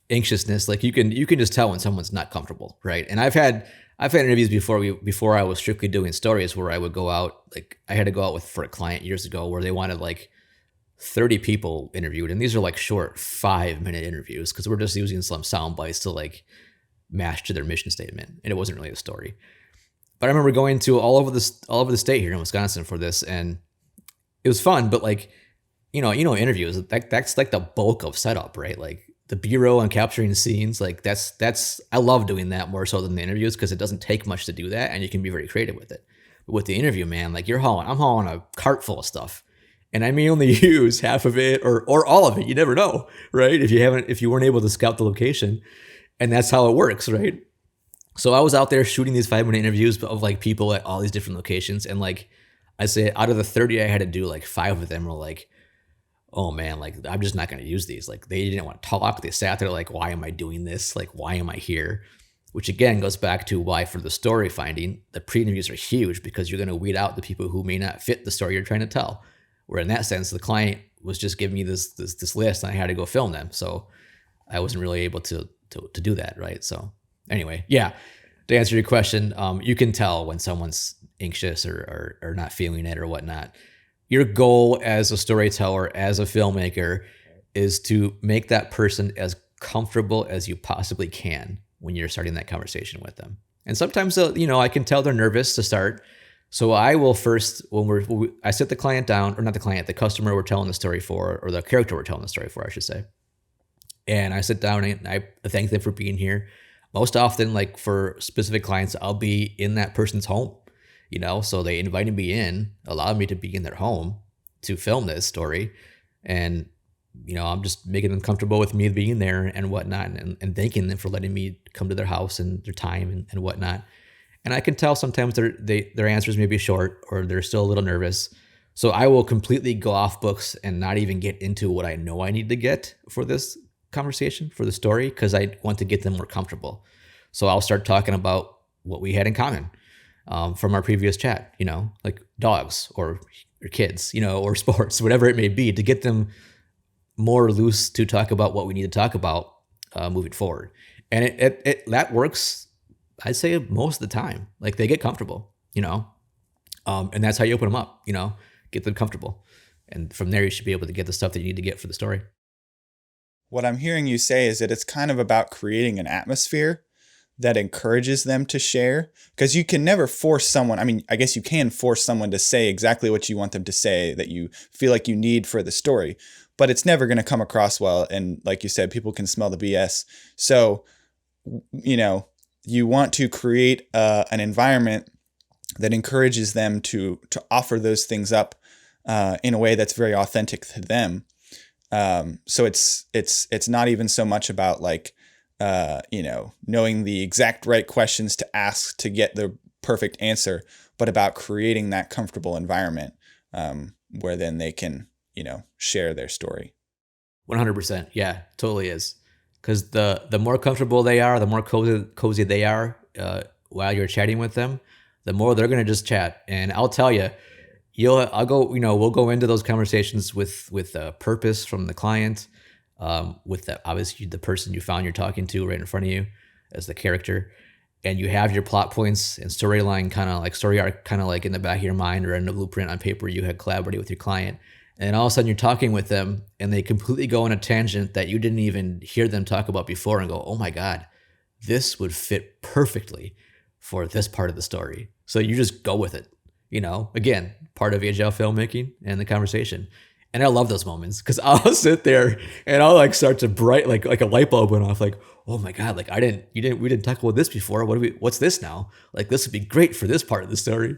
Speaker 1: anxiousness, like you can just tell when someone's not comfortable, right? And I've had interviews before I was strictly doing stories where I would go out, like I had to go out for a client years ago where they wanted like 30 people interviewed, and these are like short 5-minute interviews because we're just using some sound bites to like match to their mission statement, and it wasn't really a story. But I remember going to all over the state here in Wisconsin for this, and it was fun. But like interviews, that's like the bulk of setup, right? Like the B-roll and capturing scenes, like that's I love doing that more so than the interviews because it doesn't take much to do that, and you can be very creative with it. But with the interview, man, like I'm hauling a cart full of stuff, and I may only use half of it or all of it. You never know, right? If you weren't able to scout the location, and that's how it works, right? So I was out there shooting these 5-minute interviews of like people at all these different locations, and like I say, out of the 30 I had to do, like 5 of them were like, oh man, like I'm just not going to use these. Like they didn't want to talk. They sat there like, why am I doing this? Like, why am I here? Which again goes back to why for the story finding, the pre-interviews are huge because you're going to weed out the people who may not fit the story you're trying to tell. Where in that sense, the client was just giving me this list and I had to go film them. So I wasn't really able to do that, right? So anyway, yeah, to answer your question, you can tell when someone's anxious or not feeling it or whatnot. Your goal as a storyteller, as a filmmaker, is to make that person as comfortable as you possibly can when you're starting that conversation with them. And sometimes, I can tell they're nervous to start. So I will first, I sit the client down, or not the client, the customer we're telling the story for, or the character we're telling the story for, I should say. And I sit down and I thank them for being here. Most often, like for specific clients, I'll be in that person's home. So they invited me in, allowed me to be in their home to film this story. And, I'm just making them comfortable with me being there and whatnot, and thanking them for letting me come to their house and their time and whatnot. And I can tell sometimes their answers may be short or they're still a little nervous. So I will completely go off books and not even get into what I know I need to get for this conversation, for the story, because I want to get them more comfortable. So I'll start talking about what we had in common. From our previous chat, like dogs or kids, or sports, whatever it may be, to get them more loose to talk about what we need to talk about moving forward. And it that works, I'd say, most of the time. Like they get comfortable, and that's how you open them up, get them comfortable. And from there, you should be able to get the stuff that you need to get for the story.
Speaker 2: What I'm hearing you say is that it's kind of about creating an atmosphere that encourages them to share, because you can never force someone. I mean, I guess you can force someone to say exactly what you want them to say that you feel like you need for the story, but it's never going to come across well. And like you said, people can smell the BS. So, you want to create an environment that encourages them to offer those things up in a way that's very authentic to them. So it's not even so much about like, knowing the exact right questions to ask to get the perfect answer, but about creating that comfortable environment where then they can, share their story.
Speaker 1: 100%. Yeah, totally is. Because the more comfortable they are, the more cozy they are while you're chatting with them, the more they're going to just chat. And I'll tell you, we'll go into those conversations with purpose from the client. With that, obviously the person you found you're talking to right in front of you as the character, and you have your plot points and storyline story arc kind of like in the back of your mind or in the blueprint on paper you had collaborated with your client, and all of a sudden you're talking with them and they completely go on a tangent that you didn't even hear them talk about before and go, oh my God, this would fit perfectly for this part of the story. So you just go with it, again, part of agile filmmaking and the conversation. And I love those moments because I'll sit there and I'll like start to bright like a light bulb went off. Like, oh my God, like we didn't talk about this before. What's this now? Like this would be great for this part of the story,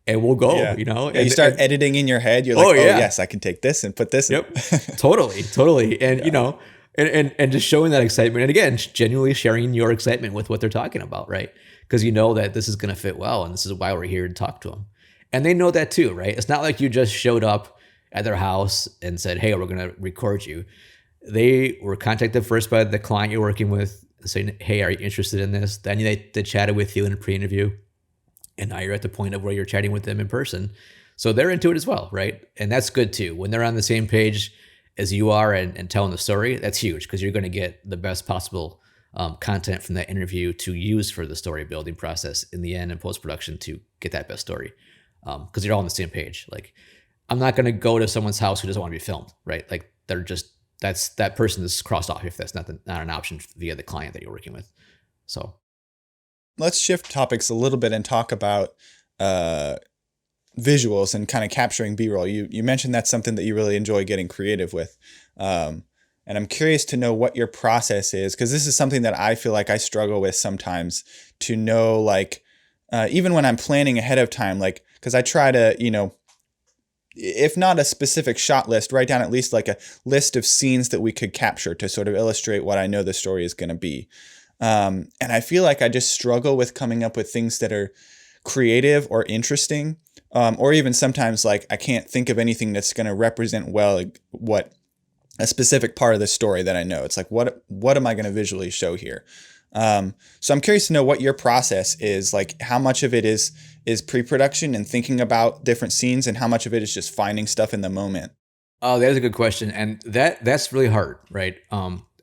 Speaker 1: and we'll go.
Speaker 2: Yeah.
Speaker 1: Yeah,
Speaker 2: and you start editing in your head. You're like, oh yes, I can take this and put this.
Speaker 1: Yep, totally. And and just showing that excitement. And again, genuinely sharing your excitement with what they're talking about, right? Because you know that this is going to fit well. And this is why we're here to talk to them. And they know that too, right? It's not like you just showed up at their house and said, hey, we're going to record you. They were contacted first by the client you're working with saying, hey, are you interested in this? Then they chatted with you in a pre-interview. And now you're at the point of where you're chatting with them in person. So they're into it as well, right? And that's good too. When they're on the same page as you are and telling the story, that's huge because you're going to get the best possible content from that interview to use for the story building process in the end and post-production to get that best story. Because you're all on the same page. Like, I'm not going to go to someone's house who doesn't want to be filmed, right? Like, that person is crossed off if that's not an option via the client that you're working with. So
Speaker 2: let's shift topics a little bit and talk about visuals and kind of capturing B-roll. You mentioned that's something that you really enjoy getting creative with. And I'm curious to know what your process is, because this is something that I feel like I struggle with sometimes to know, like, even when I'm planning ahead of time, like, because I try to, if not a specific shot list, write down at least like a list of scenes that we could capture to sort of illustrate what I know the story is going to be. And I feel like I just struggle with coming up with things that are creative or interesting, or even sometimes like I can't think of anything that's going to represent well like, what a specific part of the story that I know. It's like, what am I going to visually show here? So I'm curious to know what your process is, like how much of it is pre-production and thinking about different scenes and how much of it is just finding stuff in the moment.
Speaker 1: Oh, that is a good question. And that's really hard, right?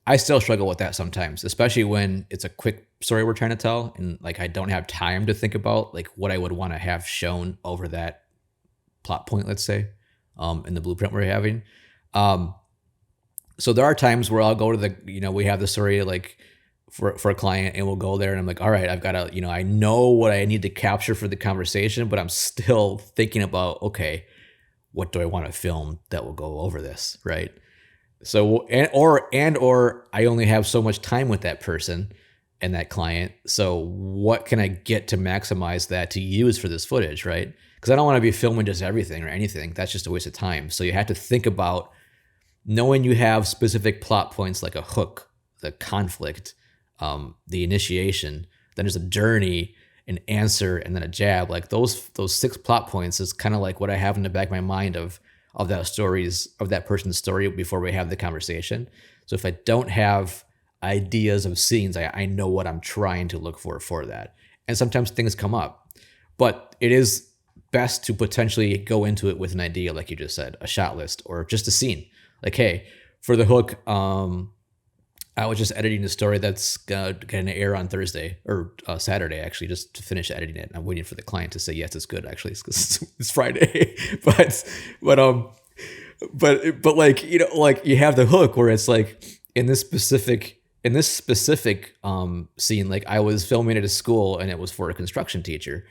Speaker 1: I still struggle with that sometimes, especially when it's a quick story we're trying to tell and like I don't have time to think about like what I would want to have shown over that plot point, let's say, in the blueprint we're having. So there are times where I'll go to we have the story like for a client and we'll go there and I'm like, all right, I've got to, I know what I need to capture for the conversation, but I'm still thinking about, okay, what do I want to film that will go over this, right? So, or I only have so much time with that person and that client. So what can I get to maximize that to use for this footage, right? Because I don't want to be filming just everything or anything. That's just a waste of time. So you have to think about knowing you have specific plot points like a hook, the conflict, the initiation, then there's a journey, an answer, and then a jab. Like those 6 plot points is kind of like what I have in the back of my mind of that person's story before we have the conversation. So if I don't have ideas of scenes, I know what I'm trying to look for that. And sometimes things come up, but it is best to potentially go into it with an idea, like you just said, a shot list or just a scene. Like, hey, for the hook, I was just editing a story that's going to air on Thursday or Saturday, actually, just to finish editing it. I'm waiting for the client to say, yes, it's good, actually, because it's Friday. but like, like you have the hook where it's like in this specific scene, like I was filming at a school and it was for a construction teacher.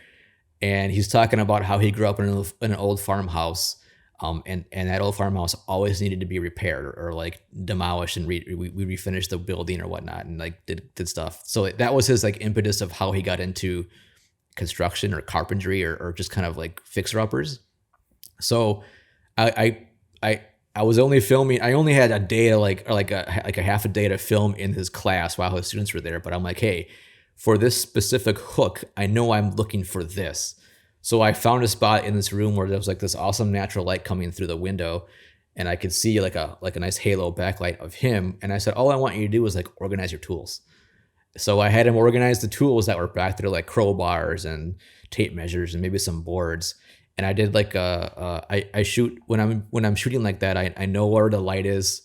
Speaker 1: And he's talking about how he grew up in an old farmhouse. And that old farmhouse always needed to be repaired or like demolished and we refinished the building or whatnot and like did stuff. So that was his like impetus of how he got into construction or carpentry or just kind of like fixer uppers. So I was only filming. I only had a day to like a half a day to film in his class while his students were there. But I'm like, hey, for this specific hook, I know I'm looking for this. So I found a spot in this room where there was like this awesome natural light coming through the window and I could see like a nice halo backlight of him. And I said, all I want you to do is like organize your tools. So I had him organize the tools that were back there, like crowbars and tape measures and maybe some boards. And I did like I shoot when I'm shooting like that, I know where the light is.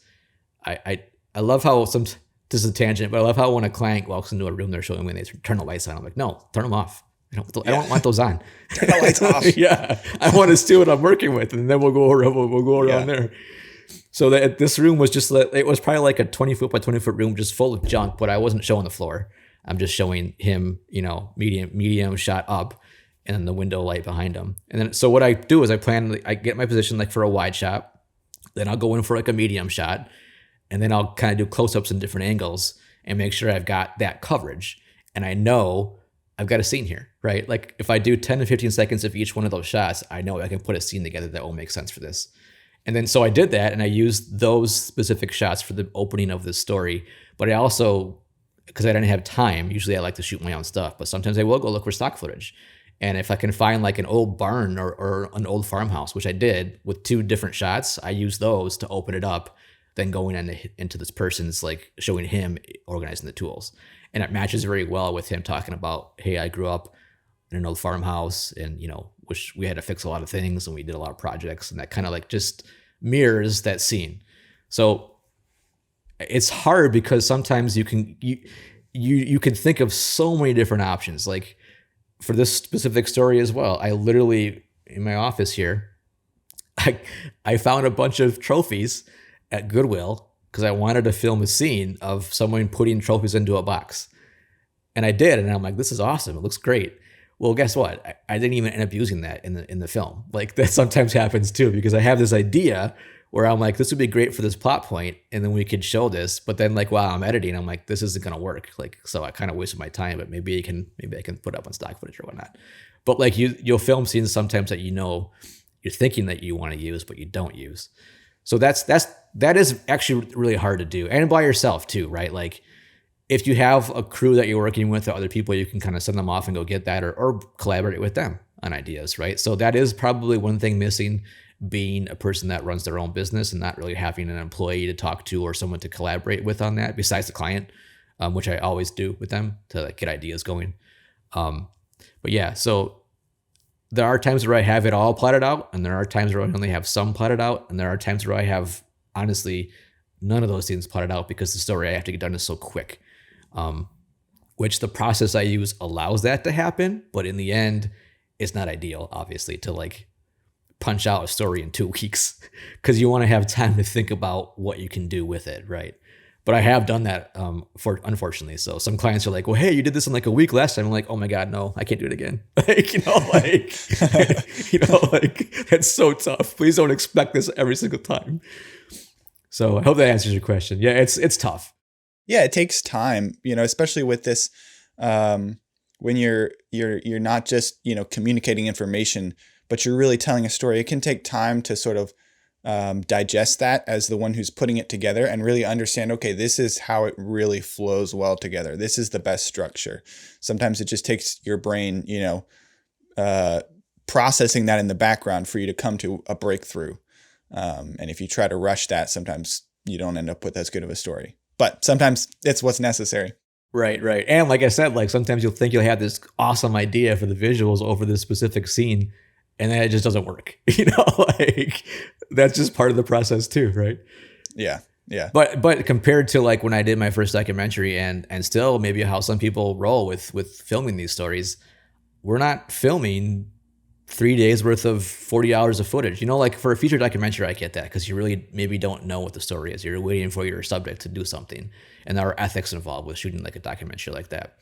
Speaker 1: I love how this is a tangent, but I love how when a client walks into a room, they're showing when they turn the lights on. I'm like, no, turn them off. I don't want those on.
Speaker 2: Turn the lights off.
Speaker 1: Yeah, I want to see what I'm working with, and then we'll go around there. So that this room was just it was probably like a 20-foot by 20-foot room, just full of junk. But I wasn't showing the floor. I'm just showing him, medium shot up, and then the window light behind him. And then so what I do is I get my position like for a wide shot, then I'll go in for like a medium shot, and then I'll kind of do close-ups in different angles and make sure I've got that coverage, and I know I've got a scene here, right? Like if I do 10 to 15 seconds of each one of those shots, I know I can put a scene together that will make sense for this. And then so I did that, and I used those specific shots for the opening of the story. But I also, because I didn't have time, usually I like to shoot my own stuff, but sometimes I will go look for stock footage. And if I can find like an old barn or an old farmhouse, which I did with 2 different shots, I use those to open it up, then going into this person's, like showing him organizing the tools. And it matches very well with him talking about, hey, I grew up in an old farmhouse and, wish we had to fix a lot of things and we did a lot of projects, and that kind of like just mirrors that scene. So it's hard because sometimes you can think of so many different options. Like for this specific story as well, I literally, in my office here, I found a bunch of trophies at Goodwill because I wanted to film a scene of someone putting trophies into a box. And I did, and I'm like, this is awesome. It looks great. Well, guess what? I didn't even end up using that in the film. Like that sometimes happens too, because I have this idea where I'm like, this would be great for this plot point, and then we could show this. But then like while I'm editing, I'm like, this isn't gonna work. Like, so I kind of wasted my time. But maybe I can put up on stock footage or whatnot. But like you'll film scenes sometimes that you're thinking that you want to use, but you don't use. So that is actually really hard to do, and by yourself too, right? Like if you have a crew that you're working with or other people, you can kind of send them off and go get that, or collaborate with them on ideas, right? So that is probably one thing missing, being a person that runs their own business and not really having an employee to talk to or someone to collaborate with on that besides the client, which I always do with them to like get ideas going. But yeah, so there are times where I have it all plotted out, and there are times where I only have some plotted out, and there are times where I have honestly none of those things plotted out because the story I have to get done is so quick. Which the process I use allows that to happen, but in the end, it's not ideal, obviously, to like punch out a story in 2 weeks because you want to have time to think about what you can do with it, right? But I have done that, unfortunately. So some clients are like, well, hey, you did this in like a week last time. I'm like, oh my God, no, I can't do it again. Like, that's so tough. Please don't expect this every single time. So I hope that answers your question. Yeah, it's tough.
Speaker 2: Yeah, it takes time, especially with this, when you're not just, communicating information, but you're really telling a story. It can take time to sort of digest that as the one who's putting it together and really understand, okay, this is how it really flows well together. This is the best structure. Sometimes it just takes your brain, processing that in the background for you to come to a breakthrough. And if you try to rush that, sometimes you don't end up with as good of a story. But sometimes it's what's necessary.
Speaker 1: Right. And like I said, like sometimes you'll think you'll have this awesome idea for the visuals over this specific scene, and then it just doesn't work. Like that's just part of the process too, right?
Speaker 2: Yeah.
Speaker 1: But compared to like when I did my first documentary and still maybe how some people roll with filming these stories, we're not filming 3 days worth of 40 hours of footage. Like for a feature documentary, I get that because you really maybe don't know what the story is. You're waiting for your subject to do something, and there are ethics involved with shooting like a documentary like that.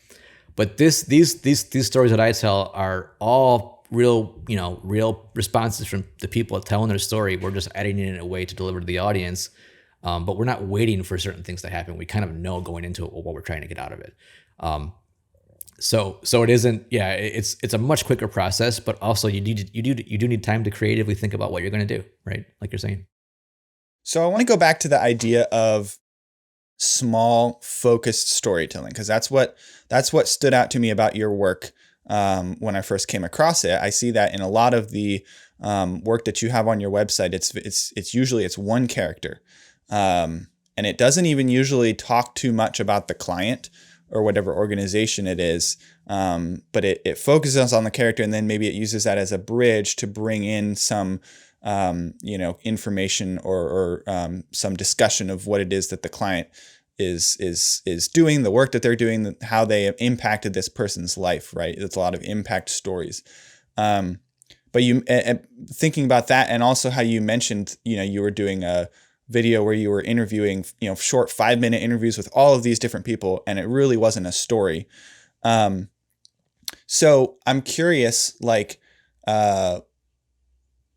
Speaker 1: But these stories that I tell are all real responses from the people telling their story. We're just editing it in a way to deliver to the audience, but we're not waiting for certain things to happen. We kind of know going into it what we're trying to get out of it. So it isn't. Yeah, it's a much quicker process, but also you do need time to creatively think about what you're going to do, right? Like you're saying.
Speaker 2: So I want to go back to the idea of small, focused storytelling, because that's what stood out to me about your work when I first came across it. I see that in a lot of the work that you have on your website. It's usually one character, and it doesn't even usually talk too much about the client or whatever organization it is, but it focuses on the character, and then maybe it uses that as a bridge to bring in some information or some discussion of what it is that the client is doing, the work that they're doing, how they have impacted this person's life, right? It's a lot of impact stories. But you thinking about that, and also how you mentioned, you were doing a video where you were interviewing, short 5-minute interviews with all of these different people, and it really wasn't a story. So I'm curious, like,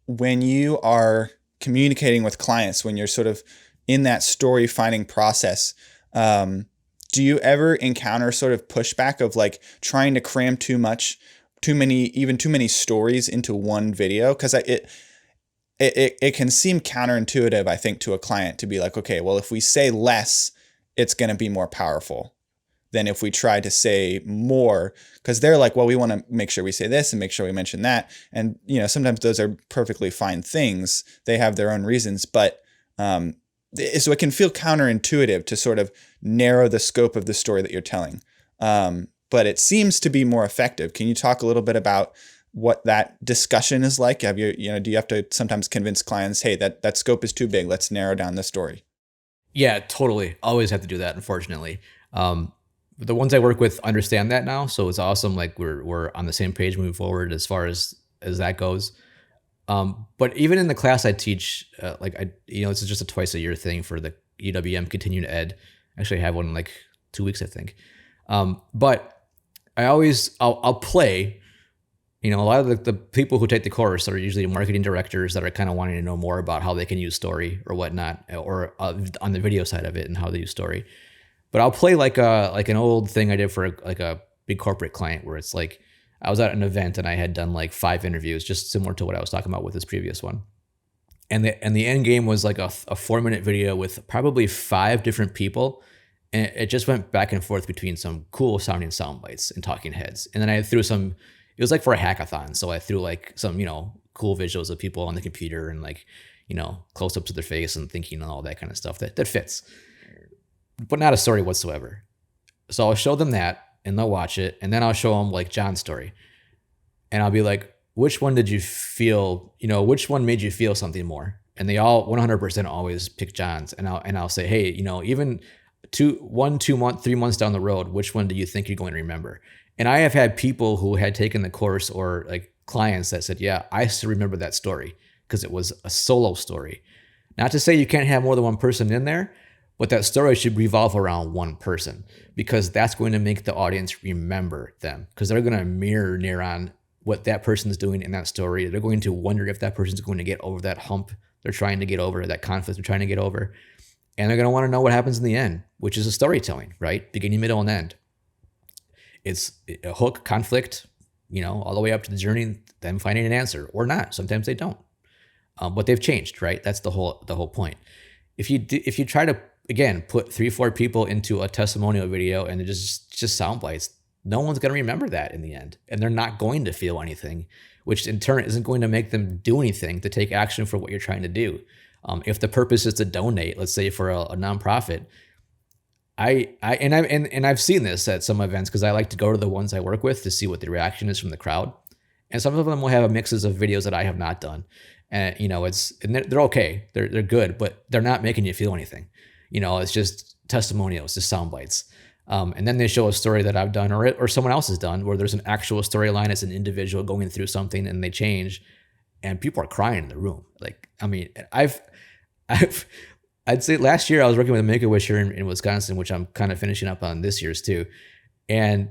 Speaker 2: when you are communicating with clients, when you're sort of in that story finding process, do you ever encounter sort of pushback of like trying to cram too many stories into one video? Because it can seem counterintuitive, I think, to a client to be like, okay, well, if we say less, it's going to be more powerful than if we try to say more, because they're like, well, we want to make sure we say this and make sure we mention that. And, sometimes those are perfectly fine things. They have their own reasons, but so it can feel counterintuitive to sort of narrow the scope of the story that you're telling. But it seems to be more effective. Can you talk a little bit about what that discussion is like? Do you have to sometimes convince clients, hey, that scope is too big, let's narrow down the story?
Speaker 1: Yeah, totally. Always have to do that, unfortunately. The ones I work with understand that now, so it's awesome. Like we're on the same page moving forward as far as that goes. But even in the class I teach, it's just a twice a year thing for the UWM Continuing Ed. Actually, I have one in like 2 weeks, I think. But I'll play. A lot of the people who take the course are usually marketing directors that are kind of wanting to know more about how they can use story or whatnot, or on the video side of it and how they use story. But I'll play like an old thing I did for a big corporate client where it's like I was at an event and I had done like 5 interviews, just similar to what I was talking about with this previous one. And the end game was like a 4-minute video with probably 5 different people. And it just went back and forth between some cool sounding sound bites and talking heads. And then I threw it was like for a hackathon. So I threw like some, cool visuals of people on the computer and like, close ups of their face and thinking and all that kind of stuff that fits, but not a story whatsoever. So I'll show them that and they'll watch it. And then I'll show them like John's story. And I'll be like, which one did you feel, which one made you feel something more? And they all 100% always pick John's. And I'll say, hey, even 3 months down the road, which one do you think you're going to remember? And I have had people who had taken the course or like clients that said, yeah, I still remember that story because it was a solo story. Not to say you can't have more than one person in there, but that story should revolve around one person because that's going to make the audience remember them because they're going to mirror near on what that person's doing in that story. They're going to wonder if that person's going to get over that hump they're trying to get over, that conflict they're trying to get over. And they're going to want to know what happens in the end, which is a storytelling, right? Beginning, middle, and end. It's a hook, conflict, all the way up to the journey, them finding an answer or not. Sometimes they don't, but they've changed, right? That's the whole point. If you try to, again, put 3-4 people into a testimonial video and it just sound bites, no one's going to remember that in the end, and they're not going to feel anything, which in turn isn't going to make them do anything to take action for what you're trying to do. If the purpose is to donate, let's say for a nonprofit, I've seen this at some events because I like to go to the ones I work with to see what the reaction is from the crowd. And some of them will have mixes of videos that I have not done. And they're okay. They're good, but they're not making you feel anything. It's just testimonials, just sound bites. And then they show a story that I've done or someone else has done where there's an actual storyline. It's an individual going through something and they change and people are crying in the room. Like, I mean, I'd say last year I was working with a Make-A-Wish here in Wisconsin, which I'm kind of finishing up on this year's too. And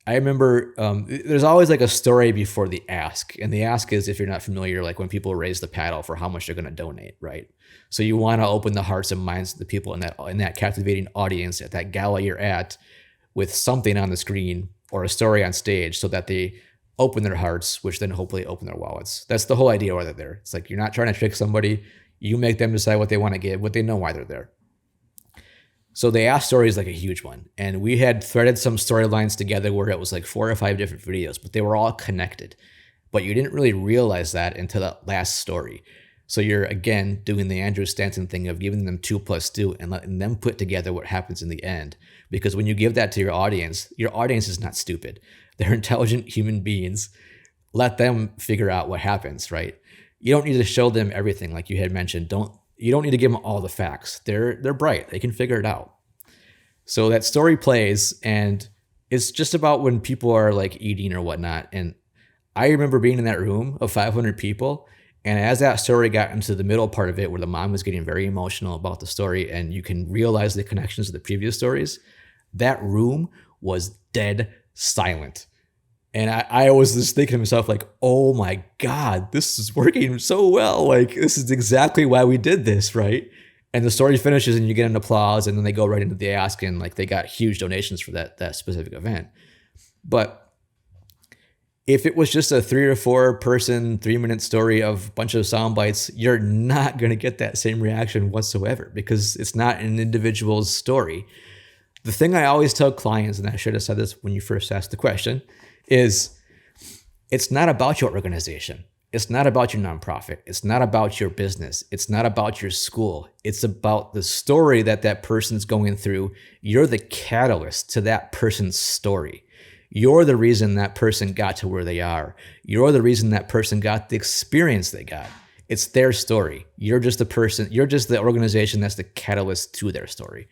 Speaker 1: I remember there's always like a story before the ask. And the ask is, if you're not familiar, like when people raise the paddle for how much they're going to donate, right? So you want to open the hearts and minds of the people in that captivating audience at that gala you're at with something on the screen or a story on stage so that they open their hearts, which then hopefully open their wallets. That's the whole idea why they're there. It's like you're not trying to trick somebody. You make them decide what they want to give, but they know why they're there. So the ask story is like a huge one. And we had threaded some storylines together where it was like 4 or 5 different videos, but they were all connected. But you didn't really realize that until that last story. So you're, again, doing the Andrew Stanton thing of giving them 2 + 2 and letting them put together what happens in the end. Because when you give that to your audience is not stupid. They're intelligent human beings. Let them figure out what happens, right? You don't need to show them everything, like you had mentioned. You don't need to give them all the facts. They're bright. They can figure it out. So that story plays, and it's just about when people are like eating or whatnot. And I remember being in that room of 500 people, and as that story got into the middle part of it, where the mom was getting very emotional about the story, and you can realize the connections to the previous stories, that room was dead silent. And I was just thinking to myself, like, oh my God, this is working so well. Like, this is exactly why we did this, right? And the story finishes and you get an applause, and then they go right into the ask, and like they got huge donations for that specific event. But If it was just a 3 or 4 person 3-minute story of a bunch of sound bites, you're not going to get that same reaction whatsoever because it's not an individual's story. The thing I always tell clients, and I should have said this when you first asked the question, is it's not about your organization. It's not about your nonprofit. It's not about your business. It's not about your school. It's about the story that that person's going through. You're the catalyst to that person's story. You're the reason that person got to where they are. You're the reason that person got the experience they got. It's their story. You're just the person, you're just the organization that's the catalyst to their story.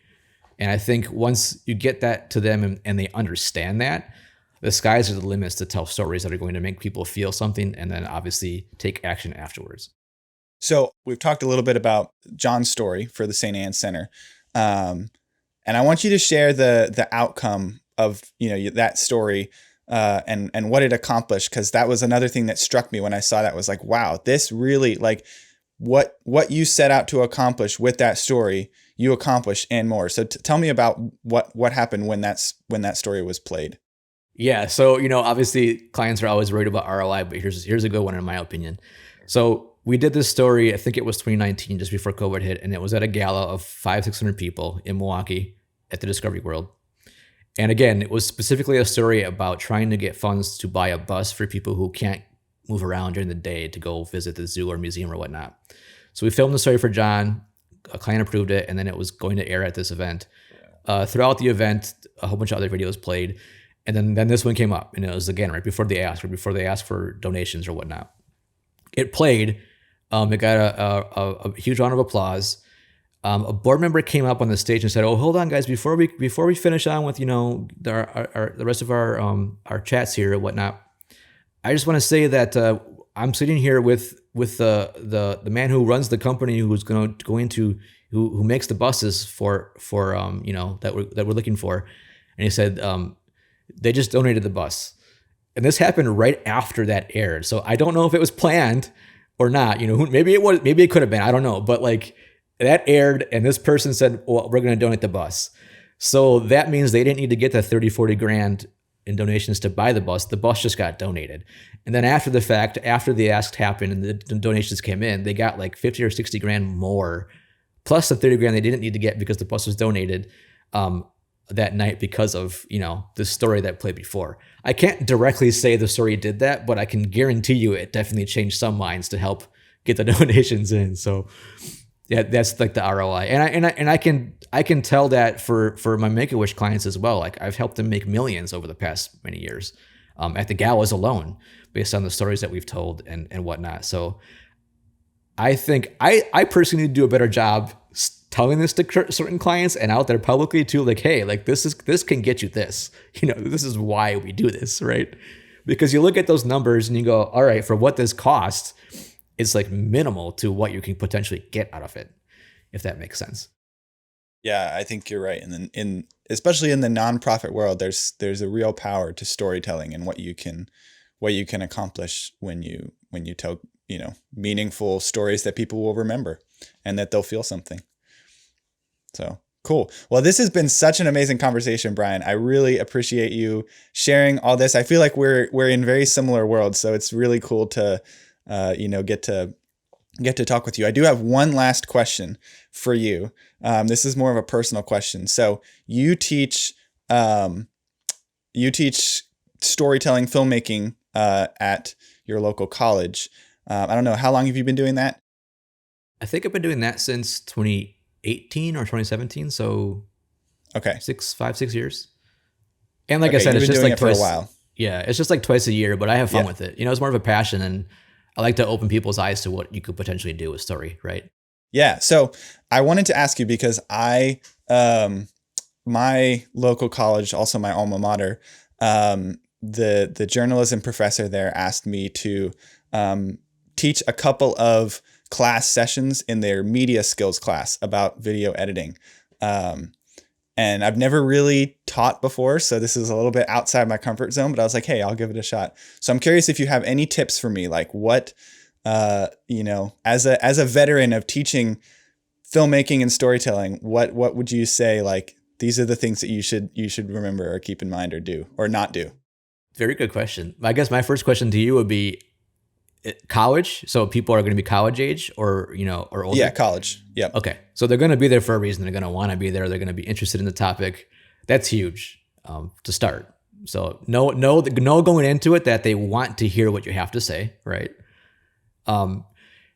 Speaker 1: And I think once you get that to them and they understand that, the skies are the limits to tell stories that are going to make people feel something and then obviously take action afterwards.
Speaker 2: So we've talked a little bit about John's story for the St. Anne Center. And I want you to share the outcome of, that story and what it accomplished. Because that was another thing that struck me when I saw that was like, wow, this really like what you set out to accomplish with that story, you accomplished and more. So tell me about what happened when that story was played.
Speaker 1: Yeah. So, obviously clients are always worried about ROI, but here's a good one in my opinion. So we did this story, I think it was 2019, just before COVID hit, and it was at a gala of 500-600 people in Milwaukee at the Discovery World. And again, it was specifically a story about trying to get funds to buy a bus for people who can't move around during the day to go visit the zoo or museum or whatnot. So we filmed the story for John, a client approved it, and then it was going to air at this event. Throughout the event, a whole bunch of other videos played. And then this one came up, and it was again right before they asked for donations or whatnot. It played. It got a huge round of applause. A board member came up on the stage and said, "Oh, hold on, guys! Before we finish on with the rest of our chats here and whatnot, I just want to say that I'm sitting here with the man who runs the company who's who makes the buses for that we're looking for," and he said. They just donated the bus. And this happened right after that aired. So I don't know if it was planned or not. Maybe it was, maybe it could have been. I don't know. But like that aired and this person said, well, we're going to donate the bus. So that means they didn't need to get the 30, 40 grand in donations to buy the bus. The bus just got donated. And then after the fact, after the ask happened and the donations came in, they got like 50 or 60 grand more, plus the 30 grand they didn't need to get because the bus was donated. That night because of the story that played before. I can't directly say the story did that, but I can guarantee you it definitely changed some minds to help get the donations in. So yeah, that's like the ROI, and I can tell that for my Make-A-Wish clients as well. Like I've helped them make millions over the past many years at the galas alone, based on the stories that we've told and whatnot. So I think I personally need to do a better job telling this to certain clients and out there publicly too, like, hey, like this can get you this, this is why we do this, right? Because you look at those numbers and you go, all right, for what this costs, it's like minimal to what you can potentially get out of it, if that makes sense.
Speaker 2: Yeah, I think you're right. And then especially in the nonprofit world, there's a real power to storytelling and what you can accomplish when you tell, meaningful stories that people will remember and that they'll feel something. So cool. Well, this has been such an amazing conversation, Brian. I really appreciate you sharing all this. I feel like we're in very similar worlds, so it's really cool to, get to talk with you. I do have one last question for you. This is more of a personal question. So you teach storytelling, filmmaking at your local college. I don't know, how long have you been doing that?
Speaker 1: I think I've been doing that since 2018 or 2017. So
Speaker 2: okay,
Speaker 1: 6 years. And like I
Speaker 2: Okay,
Speaker 1: said,
Speaker 2: you've
Speaker 1: it's
Speaker 2: been
Speaker 1: just
Speaker 2: doing
Speaker 1: like
Speaker 2: it for a
Speaker 1: twice.
Speaker 2: while.
Speaker 1: Yeah, it's just like twice a year, but I have fun
Speaker 2: Yeah.
Speaker 1: with it. It's more of a passion, and I like to open people's eyes to what you could potentially do with story, right?
Speaker 2: Yeah. So I wanted to ask you because my local college, also my alma mater, the journalism professor there asked me to teach a couple of class sessions in their media skills class about video editing. And I've never really taught before, so this is a little bit outside my comfort zone, but I was like, hey, I'll give it a shot. So I'm curious if you have any tips for me, like what, as a veteran of teaching filmmaking and storytelling, what would you say, like, these are the things that you should remember or keep in mind or do or not do?
Speaker 1: Very good question. I guess my first question to you would be college. So people are going to be college age or, or older.
Speaker 2: Yeah, college. Yep.
Speaker 1: Okay. So they're going to be there for a reason. They're going to want to be there. They're going to be interested in the topic. That's huge to start. So know going into it that they want to hear what you have to say, right?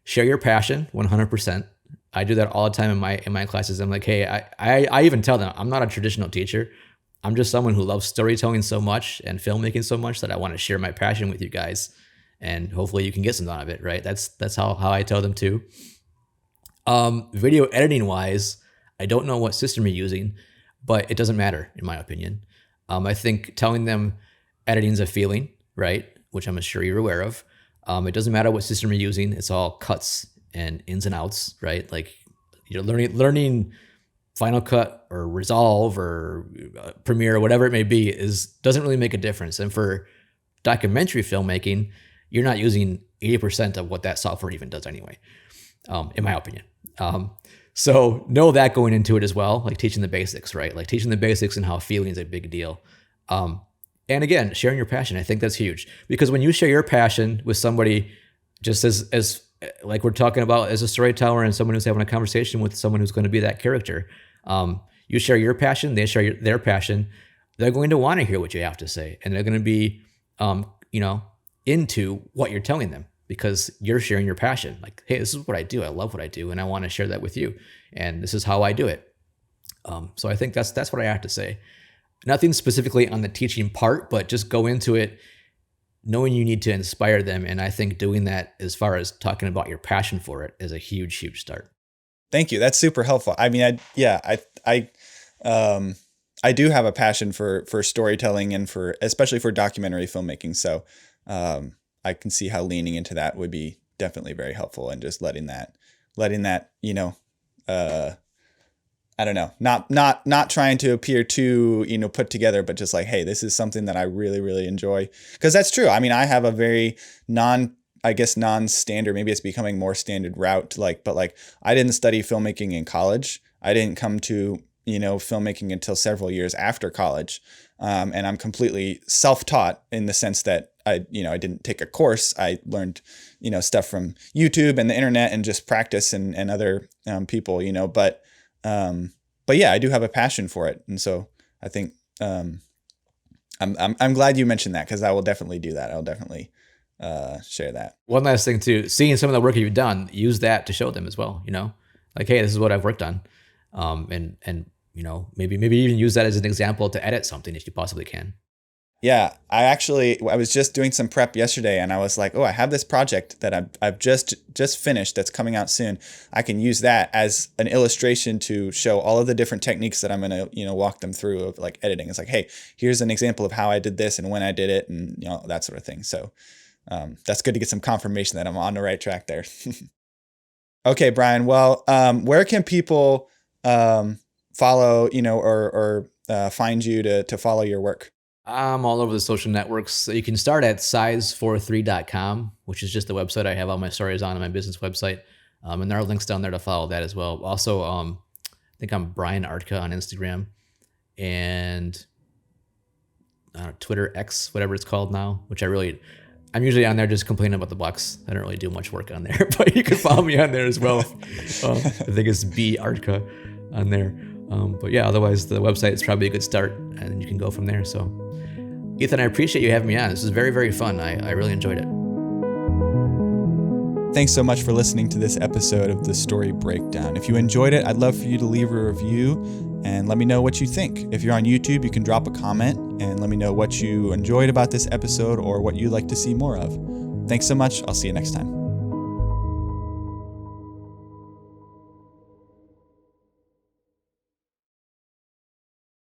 Speaker 1: Share your passion 100%. I do that all the time in my classes. I'm like, hey, I even tell them I'm not a traditional teacher. I'm just someone who loves storytelling so much and filmmaking so much that I want to share my passion with you guys, and hopefully you can get something out of it, right? That's how I tell them too. Video editing wise, I don't know what system you're using, but it doesn't matter in my opinion. I think telling them editing's a feeling, right? Which I'm sure you're aware of. It doesn't matter what system you're using. It's all cuts and ins and outs, right? Like you're learning Final Cut or Resolve or Premiere or whatever it may be doesn't really make a difference. And for documentary filmmaking, you're not using 80% of what that software even does anyway, in my opinion. So know that going into it as well, like teaching the basics, right? Like teaching the basics and how feeling is a big deal. And again, sharing your passion. I think that's huge because when you share your passion with somebody, just as like we're talking about as a storyteller and someone who's having a conversation with someone who's going to be that character, you share your passion, they share their passion. They're going to want to hear what you have to say, and they're going to be, into what you're telling them because you're sharing your passion. Like, hey, this is what I do. I love what I do, and I want to share that with you. And this is how I do it. So I think that's what I have to say. Nothing specifically on the teaching part, but just go into it knowing you need to inspire them. And I think doing that as far as talking about your passion for it is a huge, huge start.
Speaker 2: Thank you. That's super helpful. I mean, I do have a passion for storytelling and especially for documentary filmmaking. So I can see how leaning into that would be definitely very helpful, and just letting that, I don't know, not trying to appear too, put together, but just like, hey, this is something that I really, really enjoy. Because that's true. I mean, I have a very non-standard, maybe it's becoming more standard route, but I didn't study filmmaking in college. I didn't come to, filmmaking until several years after college. And I'm completely self-taught in the sense that I didn't take a course. I learned, stuff from YouTube and the internet and just practice and other people, but yeah, I do have a passion for it. And so I think I'm glad you mentioned that, because I will definitely do that. I'll definitely share that.
Speaker 1: One last thing too, seeing some of the work you've done, use that to show them as well, like, hey, this is what I've worked on. And maybe even use that as an example to edit something if you possibly can.
Speaker 2: Yeah, I was just doing some prep yesterday, and I was like, oh, I have this project that I've just finished that's coming out soon. I can use that as an illustration to show all of the different techniques that I'm going to, walk them through of like editing. It's like, hey, here's an example of how I did this and when I did it, and that sort of thing. So that's good to get some confirmation that I'm on the right track there. Okay, Brian. Well, where can people follow, or find you to follow your work?
Speaker 1: I'm all over the social networks. So you can start at size43.com, which is just the website I have all my stories on my business website. And there are links down there to follow that as well. Also, I think I'm Brian Artka on Instagram and Twitter X, whatever it's called now, which I'm usually on there just complaining about the Bucks. I don't really do much work on there, but you can follow me on there as well. I think it's B Artka on there. But yeah, otherwise the website is probably a good start, and you can go from there. So Ethan, I appreciate you having me on. This is very, very fun. I really enjoyed it.
Speaker 2: Thanks so much for listening to this episode of The Story Breakdown. If you enjoyed it, I'd love for you to leave a review and let me know what you think. If you're on YouTube, you can drop a comment and let me know what you enjoyed about this episode or what you'd like to see more of. Thanks so much. I'll see you next time.